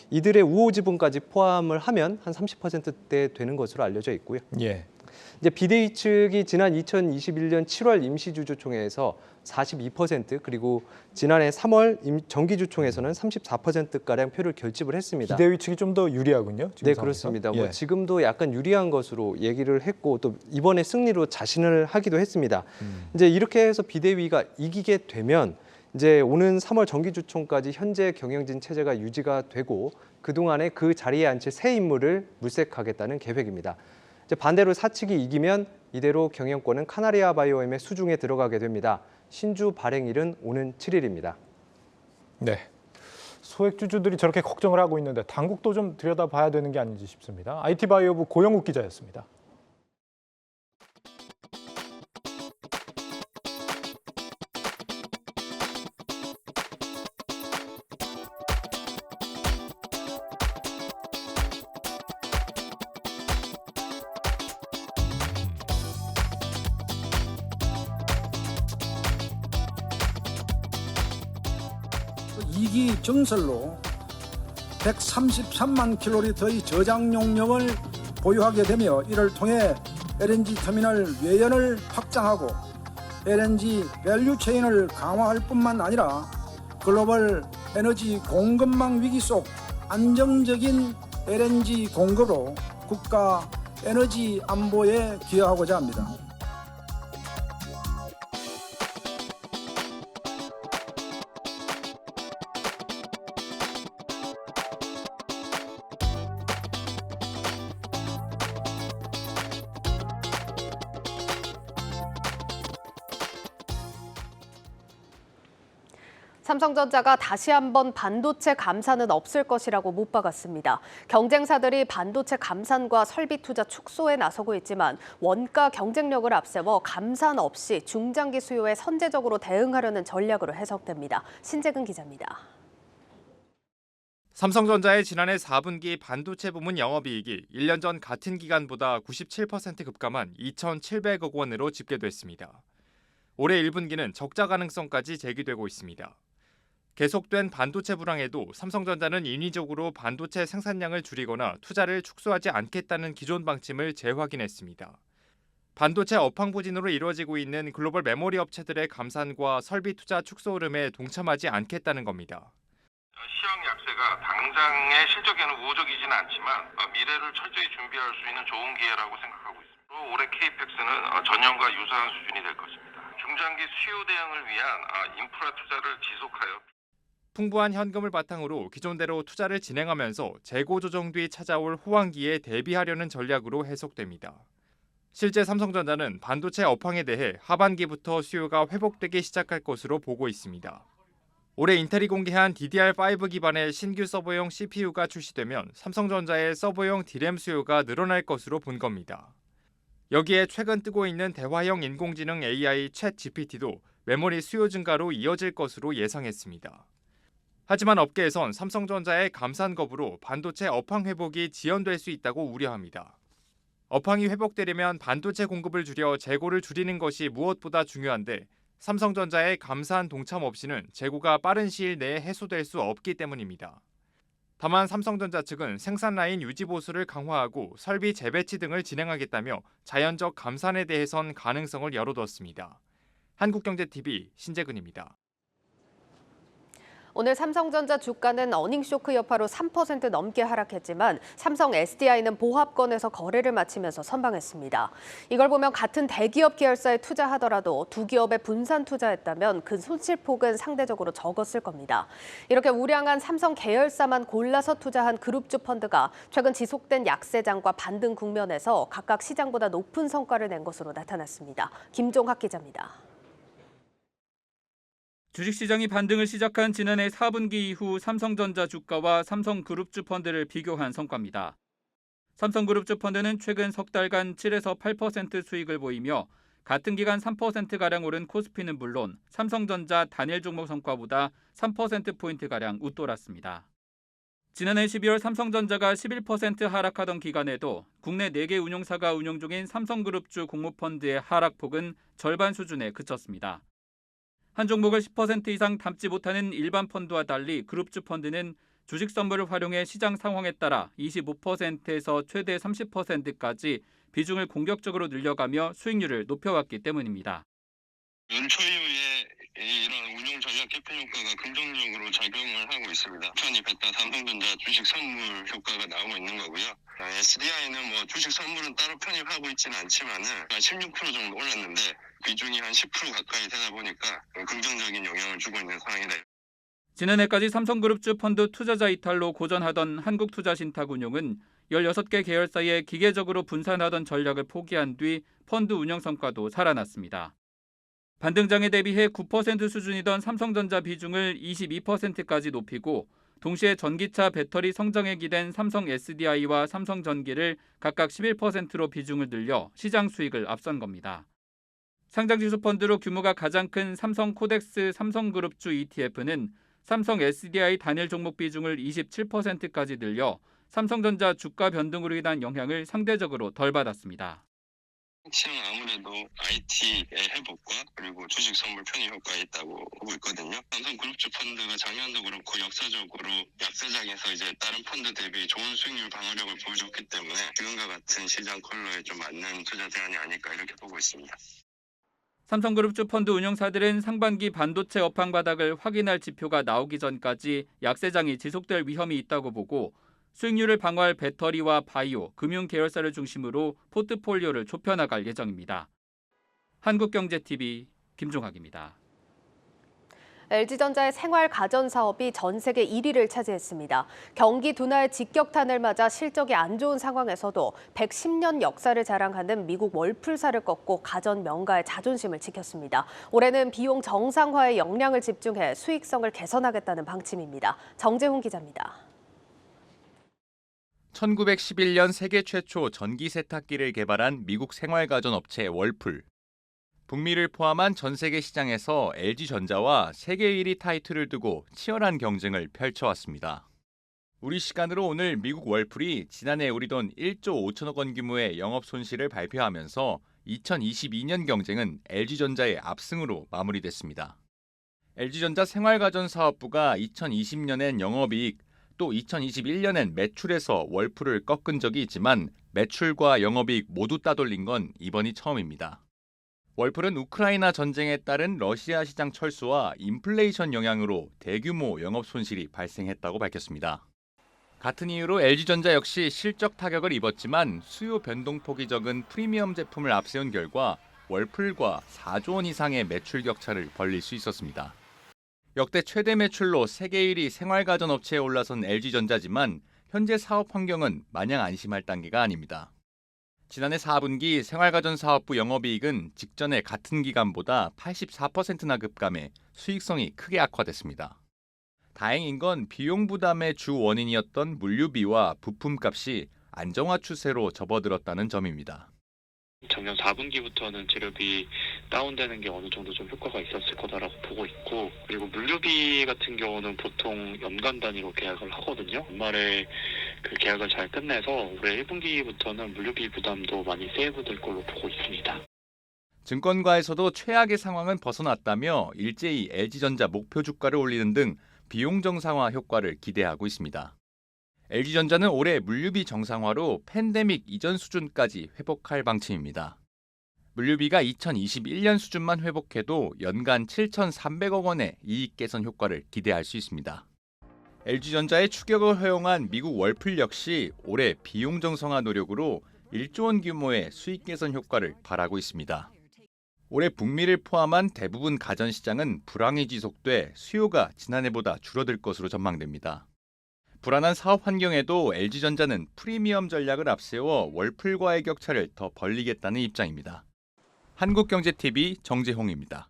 이들의 우호 지분까지 포함을 하면 한 30%대 되는 것으로 알려져 있고요. 예. 이제 비대위 측이 지난 2021년 7월 임시주주총회에서 42%, 그리고 지난해 3월 정기주총에서는 34%가량 표를 결집을 했습니다. 비대위 측이 좀 더 유리하군요. 지금 네, 상황에서. 그렇습니다. 예. 지금도 약간 유리한 것으로 얘기를 했고, 또 이번에 승리로 자신을 하기도 했습니다. 이제 이렇게 해서 비대위가 이기게 되면 이제 오는 3월 정기주총까지 현재 경영진 체제가 유지가 되고, 그동안에 그 자리에 앉힐 새 인물을 물색하겠다는 계획입니다. 이제 반대로 사측이 이기면 이대로 경영권은 카나리아 바이오엠의 수중에 들어가게 됩니다. 신주 발행일은 오는 7일입니다. 네. 소액주주들이 저렇게 걱정을 하고 있는데 당국도 좀 들여다봐야 되는 게 아닌지 싶습니다. IT바이오부 고영욱 기자였습니다. 이기 정설로 133만 킬로리터의 저장 용량을 보유하게 되며 이를 통해 LNG 터미널 외연을 확장하고 LNG 밸류 체인을 강화할 뿐만 아니라 글로벌 에너지 공급망 위기 속 안정적인 LNG 공급으로 국가 에너지 안보에 기여하고자 합니다. 삼성전자가 다시 한번 반도체 감산은 없을 것이라고 못 박았습니다. 경쟁사들이 반도체 감산과 설비 투자 축소에 나서고 있지만 원가 경쟁력을 앞세워 감산 없이 중장기 수요에 선제적으로 대응하려는 전략으로 해석됩니다. 신재근 기자입니다. 삼성전자의 지난해 4분기 반도체 부문 영업이익이 1년 전 같은 기간보다 97% 급감한 2,700억 원으로 집계됐습니다. 올해 1분기는 적자 가능성까지 제기되고 있습니다. 계속된 반도체 불황에도 삼성전자는 인위적으로 반도체 생산량을 줄이거나 투자를 축소하지 않겠다는 기존 방침을 재확인했습니다. 반도체 업황부진으로 이루어지고 있는 글로벌 메모리 업체들의 감산과 설비 투자 축소 흐름에 동참하지 않겠다는 겁니다. 시황 약세가 당장의 실적에는 우호적이지는 않지만 미래를 철저히 준비할 수 있는 좋은 기회라고 생각하고 있습니다. 올해 KPEX는 전년과 유사한 수준이 될 것입니다. 중장기 수요 대응을 위한 인프라 투자를 지속하여 풍부한 현금을 바탕으로 기존대로 투자를 진행하면서 재고 조정 뒤 찾아올 호황기에 대비하려는 전략으로 해석됩니다. 실제 삼성전자는 반도체 업황에 대해 하반기부터 수요가 회복되기 시작할 것으로 보고 있습니다. 올해 인텔이 공개한 DDR5 기반의 신규 서버용 CPU가 출시되면 삼성전자의 서버용 D램 수요가 늘어날 것으로 본 겁니다. 여기에 최근 뜨고 있는 대화형 인공지능 AI 챗GPT도 메모리 수요 증가로 이어질 것으로 예상했습니다. 하지만 업계에선 삼성전자의 감산 거부로 반도체 업황 회복이 지연될 수 있다고 우려합니다. 업황이 회복되려면 반도체 공급을 줄여 재고를 줄이는 것이 무엇보다 중요한데 삼성전자의 감산 동참 없이는 재고가 빠른 시일 내에 해소될 수 없기 때문입니다. 다만 삼성전자 측은 생산 라인 유지 보수를 강화하고 설비 재배치 등을 진행하겠다며 자연적 감산에 대해선 가능성을 열어뒀습니다. 한국경제TV 신재근입니다. 오늘 삼성전자 주가는 어닝쇼크 여파로 3% 넘게 하락했지만 삼성 SDI는 보합권에서 거래를 마치면서 선방했습니다. 이걸 보면 같은 대기업 계열사에 투자하더라도 두 기업에 분산 투자했다면 그 손실폭은 상대적으로 적었을 겁니다. 이렇게 우량한 삼성 계열사만 골라서 투자한 그룹주 펀드가 최근 지속된 약세장과 반등 국면에서 각각 시장보다 높은 성과를 낸 것으로 나타났습니다. 김종학 기자입니다. 주식시장이 반등을 시작한 지난해 4분기 이후 삼성전자 주가와 삼성그룹주 펀드를 비교한 성과입니다. 삼성그룹주 펀드는 최근 석 달간 7에서 8% 수익을 보이며 같은 기간 3%가량 오른 코스피는 물론 삼성전자 단일 종목 성과보다 3%포인트가량 웃돌았습니다. 지난해 12월 삼성전자가 11% 하락하던 기간에도 국내 4개 운용사가 운용 중인 삼성그룹주 공모펀드의 하락폭은 절반 수준에 그쳤습니다. 한 종목을 10% 이상 담지 못하는 일반 펀드와 달리 그룹주 펀드는 주식 선물을 활용해 시장 상황에 따라 25%에서 최대 30%까지 비중을 공격적으로 늘려가며 수익률을 높여왔기 때문입니다. 연초 이후에 이런 운용 전략 개편 효과가 긍정적으로 작용을 하고 있습니다. 편입했던 삼성전자 주식 선물 효과가 나오고 있는 거고요. SDI는 주식 선물은 따로 편입하고 있지는 않지만은 16% 정도 올랐는데 비중이 한 10% 가까이 되다 보니까 긍정적인 영향을 주고 있는 상황이다. 지난해까지 삼성그룹주 펀드 투자자 이탈로 고전하던 한국투자신탁운용은 16개 계열사에 기계적으로 분산하던 전략을 포기한 뒤 펀드 운영 성과도 살아났습니다. 반등장에 대비해 9% 수준이던 삼성전자 비중을 22%까지 높이고 동시에 전기차 배터리 성장에 기댄 삼성 SDI와 삼성전기를 각각 11%로 비중을 늘려 시장 수익을 앞선 겁니다. 상장지수 펀드로 규모가 가장 큰 삼성코덱스 삼성그룹주 ETF는 삼성 SDI 단일 종목 비중을 27%까지 늘려 삼성전자 주가 변동으로 인한 영향을 상대적으로 덜 받았습니다. 치는 아무래도 IT의 회복과 그리고 주식 선물 편입 효과가 있다고 보고 있거든요. 삼성그룹주 펀드가 작년도 그렇고 역사적으로 약세장에서 이제 다른 펀드 대비 좋은 수익률 방어력을 보여줬기 때문에 지금과 같은 시장 컬러에 좀 맞는 투자 대안이 아닐까 이렇게 보고 있습니다. 삼성그룹주 펀드 운용사들은 상반기 반도체 업황 바닥을 확인할 지표가 나오기 전까지 약세장이 지속될 위험이 있다고 보고 수익률을 방어할 배터리와 바이오, 금융 계열사를 중심으로 포트폴리오를 좁혀나갈 예정입니다. 한국경제TV 김종학입니다. LG전자의 생활 가전 사업이 전 세계 1위를 차지했습니다. 경기 둔화의 직격탄을 맞아 실적이 안 좋은 상황에서도 110년 역사를 자랑하는 미국 월풀사를 꺾고 가전 명가의 자존심을 지켰습니다. 올해는 비용 정상화에 역량을 집중해 수익성을 개선하겠다는 방침입니다. 정재훈 기자입니다. 1911년 세계 최초 전기 세탁기를 개발한 미국 생활가전 업체 월풀. 북미를 포함한 전 세계 시장에서 LG전자와 세계 1위 타이틀을 두고 치열한 경쟁을 펼쳐왔습니다. 우리 시간으로 오늘 미국 월풀이 지난해 우리 돈 1조 5천억 원 규모의 영업 손실을 발표하면서 2022년 경쟁은 LG전자의 압승으로 마무리됐습니다. LG전자 생활가전 사업부가 2020년엔 영업이익, 또 2021년엔 매출에서 월풀을 꺾은 적이 있지만 매출과 영업이익 모두 따돌린 건 이번이 처음입니다. 월풀은 우크라이나 전쟁에 따른 러시아 시장 철수와 인플레이션 영향으로 대규모 영업 손실이 발생했다고 밝혔습니다. 같은 이유로 LG전자 역시 실적 타격을 입었지만 수요 변동폭이 적은 프리미엄 제품을 앞세운 결과 월풀과 4조 원 이상의 매출 격차를 벌릴 수 있었습니다. 역대 최대 매출로 세계 1위 생활가전업체에 올라선 LG전자지만 현재 사업 환경은 마냥 안심할 단계가 아닙니다. 지난해 4분기 생활가전 사업부 영업이익은 직전의 같은 기간보다 84%나 급감해 수익성이 크게 악화됐습니다. 다행인 건 비용 부담의 주 원인이었던 물류비와 부품값이 안정화 추세로 접어들었다는 점입니다. 작년 4분기부터는 재료비 다운되는 게 어느 정도 좀 효과가 있었을 거다라고 보고 있고, 그리고 물류비 같은 경우는 보통 연간 단위로 계약을 하거든요. 연말에 그 계약을 잘 끝내서 올해 1분기부터는 물류비 부담도 많이 세이브될 걸로 보고 있습니다. 증권가에서도 최악의 상황은 벗어났다며 일제히 LG전자 목표 주가를 올리는 등 비용 정상화 효과를 기대하고 있습니다. LG전자는 올해 물류비 정상화로 팬데믹 이전 수준까지 회복할 방침입니다. 물류비가 2021년 수준만 회복해도 연간 7,300억 원의 이익 개선 효과를 기대할 수 있습니다. LG전자의 추격을 허용한 미국 월풀 역시 올해 비용 정상화 노력으로 1조 원 규모의 수익 개선 효과를 바라고 있습니다. 올해 북미를 포함한 대부분 가전시장은 불황이 지속돼 수요가 지난해보다 줄어들 것으로 전망됩니다. 불안한 사업 환경에도 LG전자는 프리미엄 전략을 앞세워 월풀과의 격차를 더 벌리겠다는 입장입니다. 한국경제TV 정재홍입니다.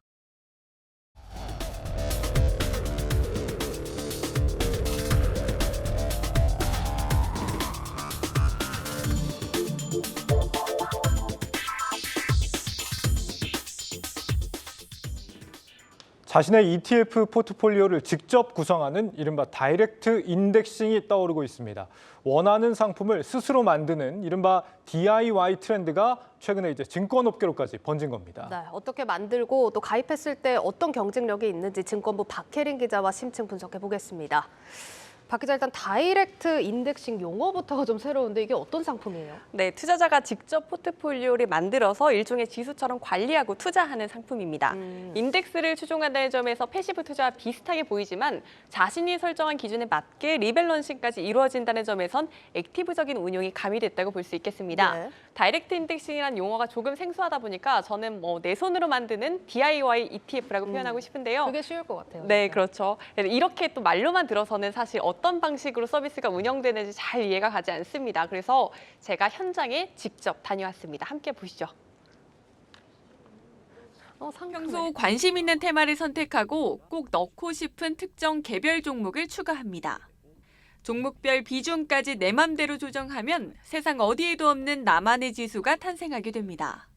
자신의 ETF 포트폴리오를 직접 구성하는 이른바 다이렉트 인덱싱이 떠오르고 있습니다. 원하는 상품을 스스로 만드는 이른바 DIY 트렌드가 최근에 증권업계로까지 번진 겁니다. 네, 어떻게 만들고 또 가입했을 때 어떤 경쟁력이 있는지 증권부 박혜린 기자와 심층 분석해 보겠습니다. 박 기자, 일단 다이렉트 인덱싱 용어부터가 좀 새로운데 이게 어떤 상품이에요? 네, 투자자가 직접 포트폴리오를 만들어서 일종의 지수처럼 관리하고 투자하는 상품입니다. 인덱스를 추종한다는 점에서 패시브 투자와 비슷하게 보이지만 자신이 설정한 기준에 맞게 리밸런싱까지 이루어진다는 점에선 액티브적인 운용이 가미됐다고 볼 수 있겠습니다. 네. 다이렉트 인덱싱이라는 용어가 조금 생소하다 보니까 저는 내 손으로 만드는 DIY ETF라고 표현하고 싶은데요. 그게 쉬울 것 같아요. 네, 그렇죠. 이렇게 또 말로만 들어서는 사실 어떤 방식으로 서비스가 운영되는지 잘 이해가 가지 않습니다. 그래서 제가 현장에 직접 다녀왔습니다. 함께 보시죠. 평소 관심 있는 테마를 선택하고 꼭 넣고 싶은 특정 개별 종목을 추가합니다. 종목별 비중까지 내 맘대로 조정하면 세상 어디에도 없는 나만의 지수가 탄생하게 됩니다.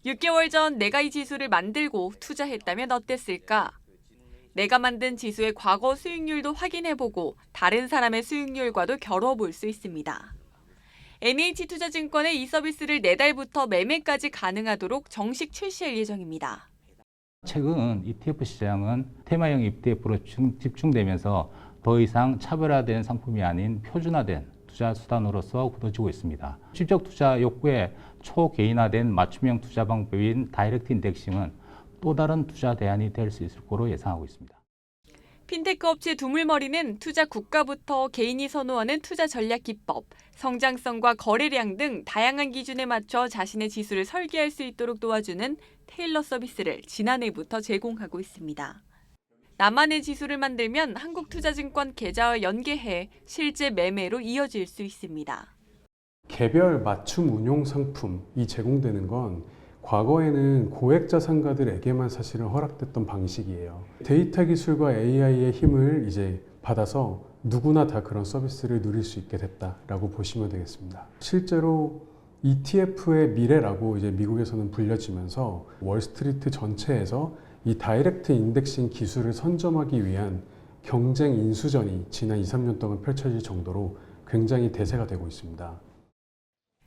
6개월 전 내가 이 지수를 만들고 투자했다면 어땠을까? 내가 만든 지수의 과거 수익률도 확인해보고 다른 사람의 수익률과도 겨뤄볼 수 있습니다. NH투자증권의 이 서비스를 내달부터 매매까지 가능하도록 정식 출시할 예정입니다. 최근 ETF 시장은 테마형 ETF로 집중되면서 더 이상 차별화된 상품이 아닌 표준화된 투자 수단으로서 굳어지고 있습니다. 실적 투자 욕구에 초개인화된 맞춤형 투자 방법인 다이렉트 인덱싱은 또 다른 투자 대안이 될 수 있을 거로 예상하고 있습니다. 핀테크 업체 두물머리는 투자 국가부터 개인이 선호하는 투자 전략 기법, 성장성과 거래량 등 다양한 기준에 맞춰 자신의 지수를 설계할 수 있도록 도와주는 테일러 서비스를 지난해부터 제공하고 있습니다. 나만의 지수를 만들면 한국투자증권 계좌와 연계해 실제 매매로 이어질 수 있습니다. 개별 맞춤 운용 상품이 제공되는 건 과거에는 고액 자산가들에게만 사실은 허락됐던 방식이에요. 데이터 기술과 AI의 힘을 이제 받아서 누구나 다 그런 서비스를 누릴 수 있게 됐다라고 보시면 되겠습니다. 실제로 ETF의 미래라고 이제 미국에서는 불려지면서 월스트리트 전체에서 이 다이렉트 인덱싱 기술을 선점하기 위한 경쟁 인수전이 지난 2, 3년 동안 펼쳐질 정도로 굉장히 대세가 되고 있습니다.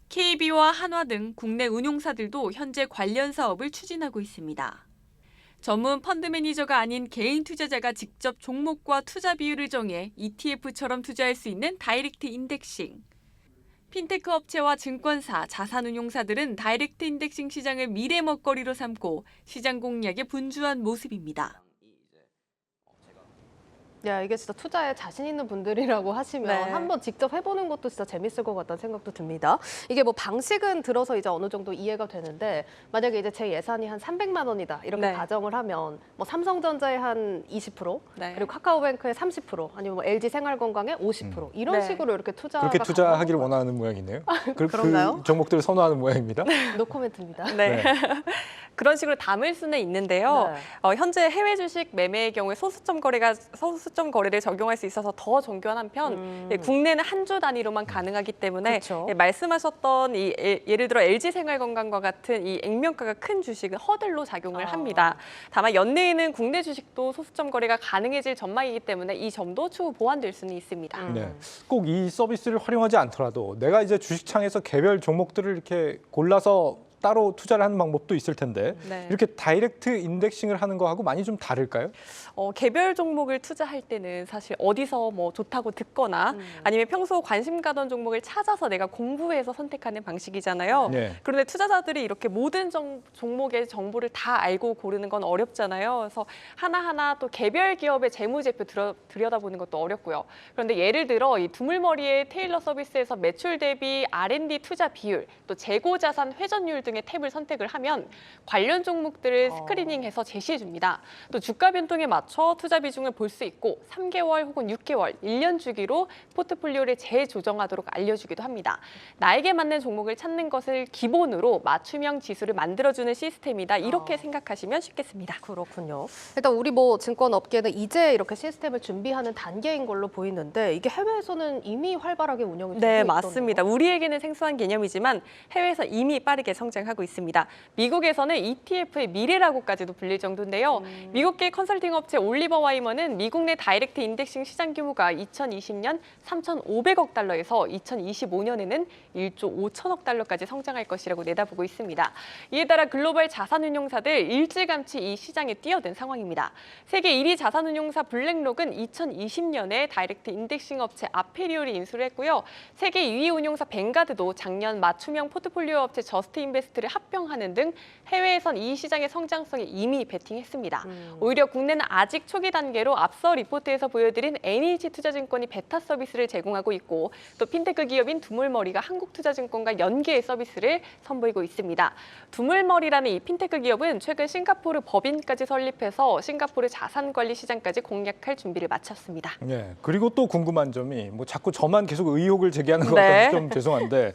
KB와 한화 등 국내 운용사들도 현재 관련 사업을 추진하고 있습니다. 전문 펀드 매니저가 아닌 개인 투자자가 직접 종목과 투자 비율을 정해 ETF처럼 투자할 수 있는 다이렉트 인덱싱. 핀테크 업체와 증권사, 자산운용사들은 다이렉트 인덱싱 시장을 미래 먹거리로 삼고 시장 공략에 분주한 모습입니다. 야, 이게 진짜 투자에 자신 있는 분들이라고 하시면 네. 한번 직접 해보는 것도 진짜 재밌을 것 같다는 생각도 듭니다. 이게 뭐 방식은 들어서 이제 어느 정도 이해가 되는데 만약에 이제 제 예산이 한 300만 원이다 이렇게 네. 가정을 하면 뭐 삼성전자의 한 20% 네. 그리고 카카오뱅크의 30% 아니면 뭐 LG생활건강의 50% 이런 네. 식으로 이렇게 투자가 그렇게 투자하기를 원하는 모양이네요. 그런가요? 그 종목들을 선호하는 모양입니다. 노코멘트입니다. 네. 네. 그런 식으로 담을 수는 있는데요. 네. 현재 해외 주식 매매의 경우에 소수점 거래를 적용할 수 있어서 더 정교한 한편 국내는 한 주 단위로만 가능하기 때문에 그렇죠. 말씀하셨던 예를 들어 LG생활건강과 같은 이 액면가가 큰 주식은 허들로 작용을 합니다. 다만 연내에는 국내 주식도 소수점 거래가 가능해질 전망이기 때문에 이 점도 추후 보완될 수는 있습니다. 네. 꼭 이 서비스를 활용하지 않더라도 내가 이제 주식창에서 개별 종목들을 이렇게 골라서 따로 투자를 하는 방법도 있을 텐데 네. 이렇게 다이렉트 인덱싱을 하는 거하고 많이 좀 다를까요? 개별 종목을 투자할 때는 사실 어디서 뭐 좋다고 듣거나 아니면 평소 관심 가던 종목을 찾아서 내가 공부해서 선택하는 방식이잖아요. 네. 그런데 투자자들이 이렇게 모든 종목의 정보를 다 알고 고르는 건 어렵잖아요. 그래서 하나하나 또 개별 기업의 재무제표 들여다보는 것도 어렵고요. 그런데 예를 들어 이 두물머리의 테일러 서비스에서 매출 대비 R&D 투자 비율, 또 재고자산 회전율 등의 탭을 선택을 하면 관련 종목들을 스크리닝해서 제시해 줍니다. 또 주가 변동에 맞춰 투자 비중을 볼 수 있고 3개월 혹은 6개월, 1년 주기로 포트폴리오를 재조정하도록 알려주기도 합니다. 나에게 맞는 종목을 찾는 것을 기본으로 맞춤형 지수를 만들어주는 시스템이다. 이렇게 생각하시면 쉽겠습니다. 그렇군요. 일단 우리 뭐 증권 업계는 이제 이렇게 시스템을 준비하는 단계인 걸로 보이는데 이게 해외에서는 이미 활발하게 운영이 되고 네, 있던데요. 맞습니다. 우리에게는 생소한 개념이지만 해외에서 이미 빠르게 성장하고 있습니다. 미국에서는 ETF의 미래라고까지도 불릴 정도인데요. 미국계 컨설팅 업체 올리버 와이머는 미국 내 다이렉트 인덱싱 시장 규모가 2020년 3,500억 달러에서 2025년에는 1조 5천억 달러까지 성장할 것이라고 내다보고 있습니다. 이에 따라 글로벌 자산운용사들 일찌감치 이 시장에 뛰어든 상황입니다. 세계 1위 자산운용사 블랙록은 2020년에 다이렉트 인덱싱 업체 아페리올이 인수를 했고요. 세계 2위 운용사 뱅가드도 작년 맞춤형 포트폴리오 업체 저스트 인베스트를 합병하는 등 해외에선 이 시장의 성장성에 이미 베팅했습니다. 오히려 국내는 아직 초기 단계로 앞서 리포트에서 보여드린 NH투자증권이 베타 서비스를 제공하고 있고 또 핀테크 기업인 두물머리가 한국투자증권과 연계의 서비스를 선보이고 있습니다. 두물머리라는 이 핀테크 기업은 최근 싱가포르 법인까지 설립해서 싱가포르 자산관리 시장까지 공략할 준비를 마쳤습니다. 네. 그리고 또 궁금한 점이 뭐 자꾸 저만 계속 의혹을 제기하는 것 네. 같아서 좀 죄송한데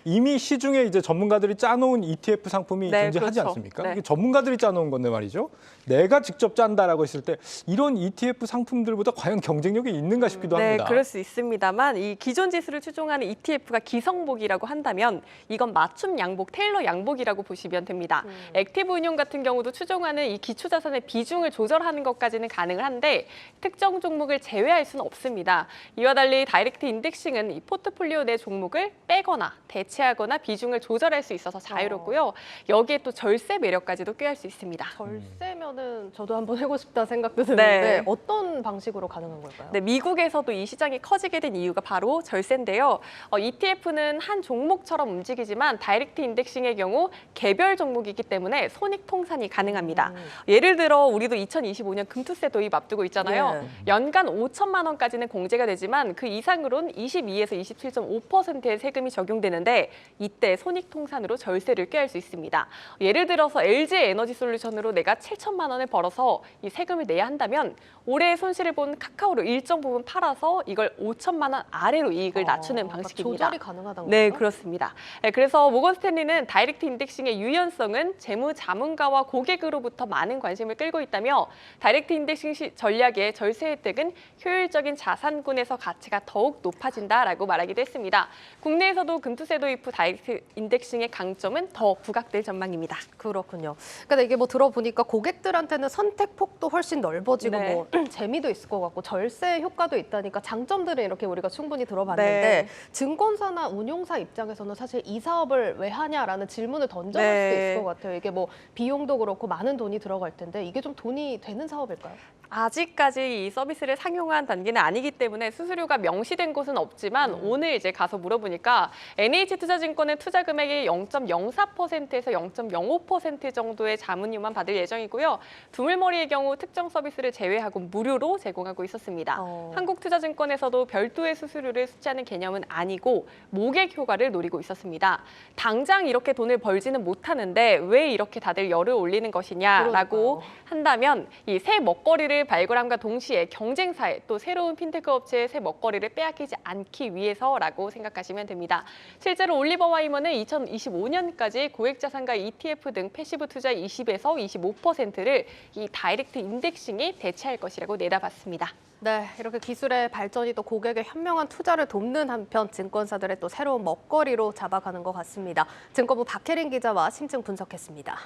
이미 시중에 이제 전문가들이 짜놓은 ETF 상품이 네, 존재하지 그렇죠. 않습니까? 네. 이게 전문가들이 짜놓은 건데 말이죠. 내가 직접 짠다라고 했을 때 이런 ETF 상품들보다 과연 경쟁력이 있는가 싶기도 네, 합니다. 그럴 수 있습니다만 이 기존 지수를 추종하는 ETF가 기성복이라고 한다면 이건 맞춤 양복, 테일러 양복이라고 보시면 됩니다. 액티브 운용 같은 경우도 추종하는 이 기초자산의 비중을 조절하는 것까지는 가능을 한데 특정 종목을 제외할 수는 없습니다. 이와 달리 다이렉트 인덱싱은 이 포트폴리오 내 종목을 빼거나 대체하거나 비중을 조절할 수 있어서 자유롭고요. 여기에 또 절세 매력까지도 꾀할 수 있습니다. 절세면은 저도 한번 해보고 싶다 생각도 드는데 네. 어떤 방식으로 가능한 걸까요? 네, 미국에서도 이 시장이 커지게 된 이유가 바로 절세인데요. ETF는 한 종목처럼 움직이지만 다이렉트 인덱싱의 경우 개별 종목이기 때문에 손익 통산이 가능합니다. 예를 들어 우리도 2025년 금투세 도입 앞두고 있잖아요. 연간 5천만 원까지는 공제가 되지만 그 이상으로는 22에서 27.5%의 세금이 적용되는데 이때 손익 통산으로 절세를 꾀할 수 있습니다. 예를 들어서 LG 에너지 솔루션으로 내가 7천만 원을 벌어서 이 세금을 내야 한다면 올해 손실을 본 카카오로 일정 부분 팔아서 이걸 5천만 원 아래로 이익을 낮추는 방식입니다. 조절이 가능하다는 네, 거죠? 그렇습니다. 네, 그래서 모건 스탠리는 다이렉트 인덱싱의 유연성은 재무 자문가와 고객으로부터 많은 관심을 끌고 있다며 다이렉트 인덱싱 전략의 절세 혜택은 효율적인 자산군에서 가치가 더욱 높아진다라고 말하기도 했습니다. 국내에서도 금투세 도입 후 다이렉트 인덱싱의 강점은 더 부각될 전망입니다. 그렇군요. 그러니까 이게 뭐 들어보니까 고객들한테는 선택 폭도 훨씬 넓어지고 네. 뭐 재미도 있을 것 같고 절세 효과도 있다니까 장점들은 이렇게 우리가 충분히 들어봤는데 네. 증권사나 운용사 입장에서는 사실 이 사업을 왜 하냐라는 질문을 던져볼 네. 수도 있을 것 같아요. 이게 뭐 비용도 그렇고 많은 돈이 들어갈 텐데 이게 좀 돈이 되는 사업일까요? 아직까지 이 서비스를 상용화한 단계는 아니기 때문에 수수료가 명시된 곳은 없지만 오늘 이제 가서 물어보니까 NH 경기투자증권은 투자 금액이 0.04%에서 0.05% 정도의 자문료만 받을 예정이고요. 두물머리의 경우 특정 서비스를 제외하고 무료로 제공하고 있었습니다. 한국투자증권에서도 별도의 수수료를 수취하는 개념은 아니고 모객 효과를 노리고 있었습니다. 당장 이렇게 돈을 벌지는 못하는데 왜 이렇게 다들 열을 올리는 것이냐라고 한다면 이 새 먹거리를 발굴함과 동시에 경쟁사에 또 새로운 핀테크 업체의 새 먹거리를 빼앗기지 않기 위해서라고 생각하시면 됩니다. 실제로 올리버 와이먼은 2025년까지 고액자산가 ETF 등 패시브 투자 20에서 25%를 이 다이렉트 인덱싱이 대체할 것이라고 내다봤습니다. 네, 이렇게 기술의 발전이 또 고객의 현명한 투자를 돕는 한편 증권사들의 또 새로운 먹거리로 잡아가는 것 같습니다. 증권부 박혜린 기자와 심층 분석했습니다.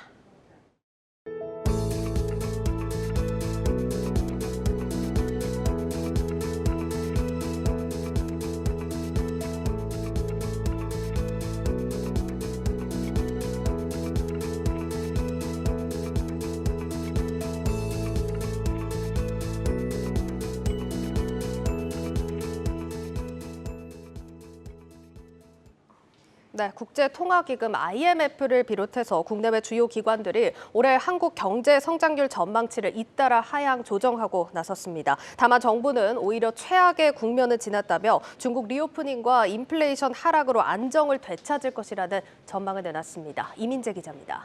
네, 국제통화기금 IMF를 비롯해서 국내외 주요 기관들이 올해 한국 경제 성장률 전망치를 잇따라 하향 조정하고 나섰습니다. 다만 정부는 오히려 최악의 국면을 지났다며 중국 리오프닝과 인플레이션 하락으로 안정을 되찾을 것이라는 전망을 내놨습니다. 이민재 기자입니다.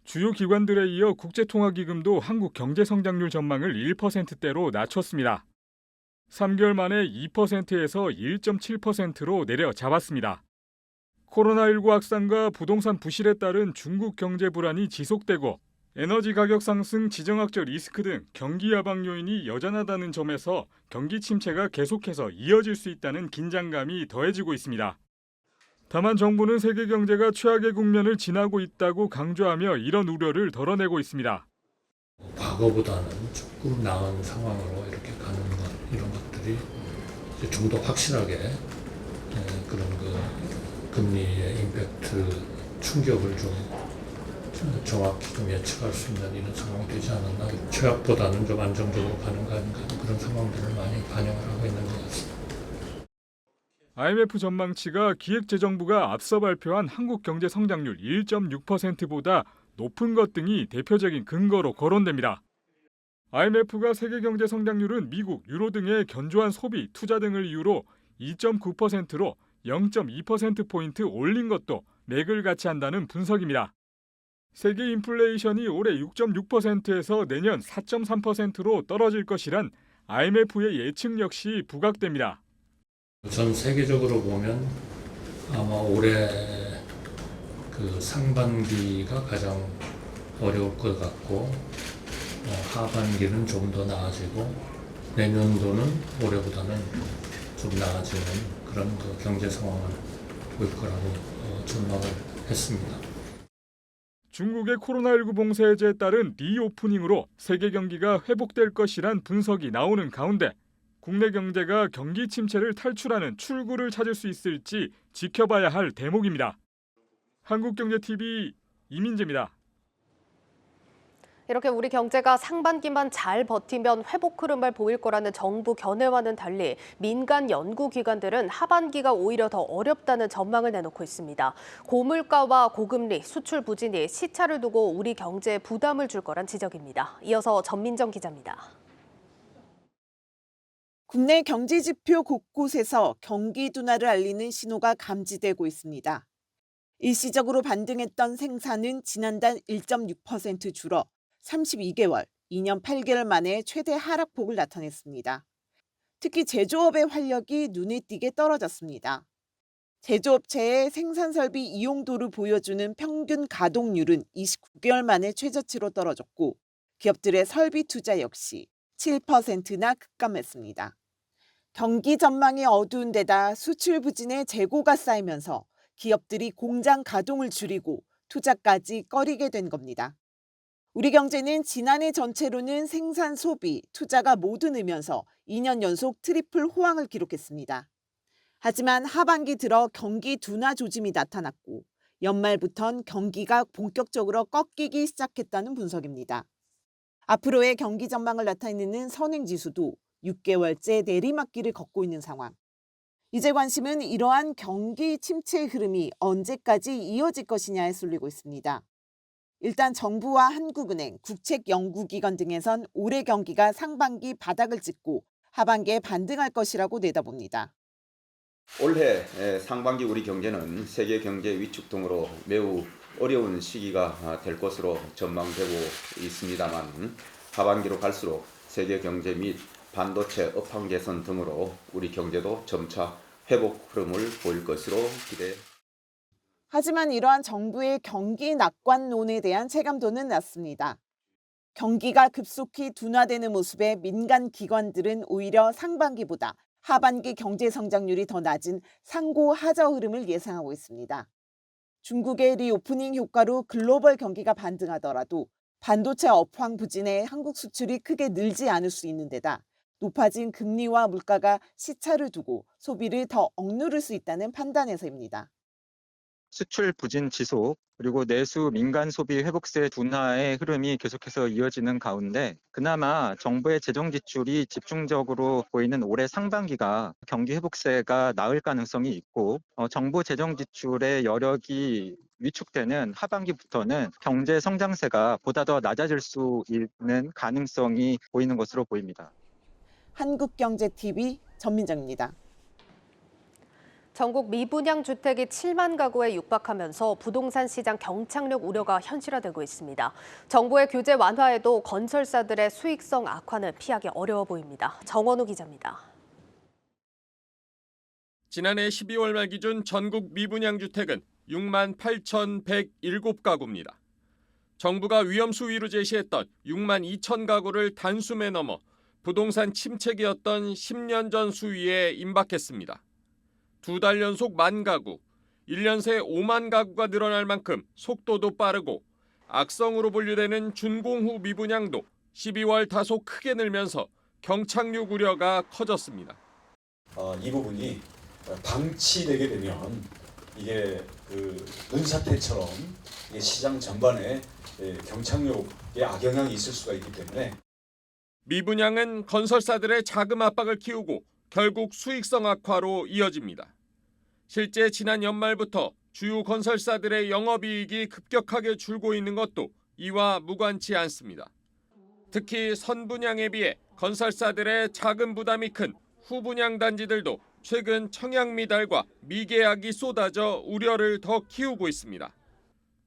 주요 기관들에 이어 국제통화기금도 한국 경제 성장률 전망을 1%대로 낮췄습니다. 3개월 만에 2%에서 1.7%로 내려잡았습니다. 코로나19 확산과 부동산 부실에 따른 중국 경제 불안이 지속되고 에너지 가격 상승, 지정학적 리스크 등 경기 하방 요인이 여전하다는 점에서 경기 침체가 계속해서 이어질 수 있다는 긴장감이 더해지고 있습니다. 다만 정부는 세계 경제가 최악의 국면을 지나고 있다고 강조하며 이런 우려를 덜어내고 있습니다. 과거보다는 조금 나은 상황으로 이렇게 가는 것, 이런 것들이 좀 더 확실하게 그런 금리의 임팩트 충격을 좀 정확히 좀 예측할 수 있는 이런 상황이 되지 않았나. 최악보다는 좀 안정적으로 가는 거 아닌가, 그런 상황들을 많이 반영을 하고 있는 것 같습니다. IMF 전망치가 기획재정부가 앞서 발표한 한국 경제 성장률 1.6%보다 높은 것 등이 대표적인 근거로 거론됩니다. IMF가 세계 경제 성장률은 미국, 유로 등의 견조한 소비, 투자 등을 이유로 2.9%로 0.2%포인트 올린 것도 맥을 같이 한다는 분석입니다. 세계 인플레이션이 올해 6.6%에서 내년 4.3%로 떨어질 것이란 IMF의 예측 역시 부각됩니다. 전 세계적으로 보면 아마 올해 상반기가 가장 어려울 것 같고 하반기는 좀 더 나아지고 내년도는 올해보다는 좀 나아지는 그런 경제 상황을 보일 거라고 전망을 했습니다. 중국의 코로나19 봉쇄 해제에 따른 리오프닝으로 세계 경기가 회복될 것이란 분석이 나오는 가운데 국내 경제가 경기 침체를 탈출하는 출구를 찾을 수 있을지 지켜봐야 할 대목입니다. 한국경제TV 이민재입니다. 이렇게 우리 경제가 상반기만 잘 버티면 회복 흐름을 보일 거라는 정부 견해와는 달리 민간 연구기관들은 하반기가 오히려 더 어렵다는 전망을 내놓고 있습니다. 고물가와 고금리, 수출 부진이 시차를 두고 우리 경제에 부담을 줄 거란 지적입니다. 이어서 전민정 기자입니다. 국내 경제 지표 곳곳에서 경기 둔화를 알리는 신호가 감지되고 있습니다. 일시적으로 반등했던 생산은 지난달 1.6% 줄어 32개월, 2년 8개월 만에 최대 하락폭을 나타냈습니다. 특히 제조업의 활력이 눈에 띄게 떨어졌습니다. 제조업체의 생산설비 이용도를 보여주는 평균 가동률은 29개월 만에 최저치로 떨어졌고 기업들의 설비 투자 역시 7%나 급감했습니다. 경기 전망이 어두운 데다 수출 부진의 재고가 쌓이면서 기업들이 공장 가동을 줄이고 투자까지 꺼리게 된 겁니다. 우리 경제는 지난해 전체로는 생산, 소비, 투자가 모두 늘면서 2년 연속 트리플 호황을 기록했습니다. 하지만 하반기 들어 경기 둔화 조짐이 나타났고 연말부턴 경기가 본격적으로 꺾이기 시작했다는 분석입니다. 앞으로의 경기 전망을 나타내는 선행지수도 6개월째 내리막길을 걷고 있는 상황. 이제 관심은 이러한 경기 침체 흐름이 언제까지 이어질 것이냐에 쏠리고 있습니다. 일단 정부와 한국은행, 국책연구기관 등에선 올해 경기가 상반기 바닥을 찍고 하반기에 반등할 것이라고 내다봅니다. 올해 상반기 우리 경제는 세계 경제 위축 등으로 매우 어려운 시기가 될 것으로 전망되고 있습니다만 하반기로 갈수록 세계 경제 및 반도체 업황 개선 등으로 우리 경제도 점차 회복 흐름을 보일 것으로 기대됩니다. 하지만 이러한 정부의 경기 낙관론에 대한 체감도는 낮습니다. 경기가 급속히 둔화되는 모습에 민간 기관들은 오히려 상반기보다 하반기 경제 성장률이 더 낮은 상고 하저 흐름을 예상하고 있습니다. 중국의 리오프닝 효과로 글로벌 경기가 반등하더라도 반도체 업황 부진에 한국 수출이 크게 늘지 않을 수 있는 데다 높아진 금리와 물가가 시차를 두고 소비를 더 억누를 수 있다는 판단에서입니다. 수출 부진 지속, 그리고 내수 민간 소비 회복세 둔화의 흐름이 계속해서 이어지는 가운데 그나마 정부의 재정 지출이 집중적으로 보이는 올해 상반기가 경기 회복세가 나을 가능성이 있고 정부 재정 지출의 여력이 위축되는 하반기부터는 경제 성장세가 보다 더 낮아질 수 있는 가능성이 보이는 것으로 보입니다. 한국경제TV 전민정입니다. 전국 미분양 주택이 7만 가구에 육박하면서 부동산 시장 경착륙 우려가 현실화되고 있습니다. 정부의 규제 완화에도 건설사들의 수익성 악화는 피하기 어려워 보입니다. 정원우 기자입니다. 지난해 12월 말 기준 전국 미분양 주택은 6만 8,107가구입니다. 정부가 위험 수위로 제시했던 6만 2천 가구를 단숨에 넘어 부동산 침체기였던 10년 전 수위에 임박했습니다. 2달 연속 1만 가구, 1년 새 5만 가구가 늘어날 만큼 속도도 빠르고 악성으로 분류되는 준공후 미분양도 12월 다소 크게 늘면서 경착륙 우려가 커졌습니다. 이 부분이 방치되게 되면 이게 눈사태처럼 시장 전반에 경착륙에 악영향이 있을 수가 있기 때문에 미분양은 건설사들의 자금 압박을 키우고 결국 수익성 악화로 이어집니다. 실제 지난 연말부터 주요 건설사들의 영업이익이 급격하게 줄고 있는 것도 이와 무관치 않습니다. 특히 선분양에 비해 건설사들의 자금 부담이 큰 후분양 단지들도 최근 청약 미달과 미계약이 쏟아져 우려를 더 키우고 있습니다.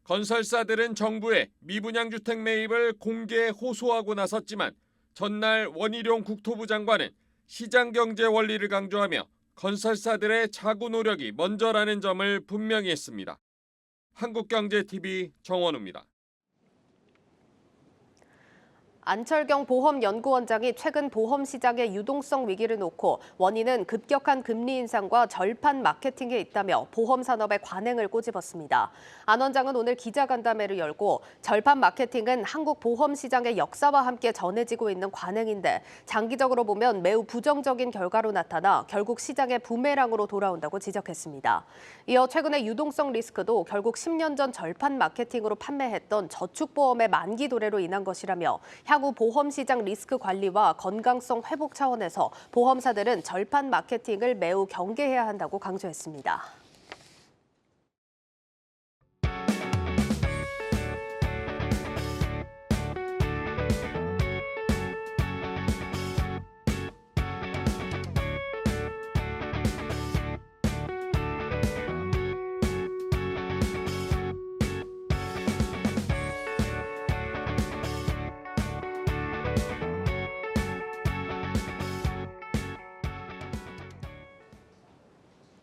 건설사들은 정부에 미분양 주택 매입을 공개 호소하고 나섰지만 전날 원희룡 국토부 장관은 시장 경제 원리를 강조하며 건설사들의 자구 노력이 먼저라는 점을 분명히 했습니다. 한국경제TV 정원우입니다. 안철경 보험연구원장이 최근 보험 시장의 유동성 위기를 놓고 원인은 급격한 금리 인상과 절판 마케팅에 있다며 보험 산업의 관행을 꼬집었습니다. 안 원장은 오늘 기자간담회를 열고 절판 마케팅은 한국 보험 시장의 역사와 함께 전해지고 있는 관행인데 장기적으로 보면 매우 부정적인 결과로 나타나 결국 시장의 부메랑으로 돌아온다고 지적했습니다. 이어 최근의 유동성 리스크도 결국 10년 전 절판 마케팅으로 판매했던 저축보험의 만기 도래로 인한 것이라며 향후 보험 시장 리스크 관리와 건강성 회복 차원에서 보험사들은 절판 마케팅을 매우 경계해야 한다고 강조했습니다.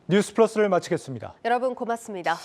뉴스 플러스를 마치겠습니다. 여러분 고맙습니다.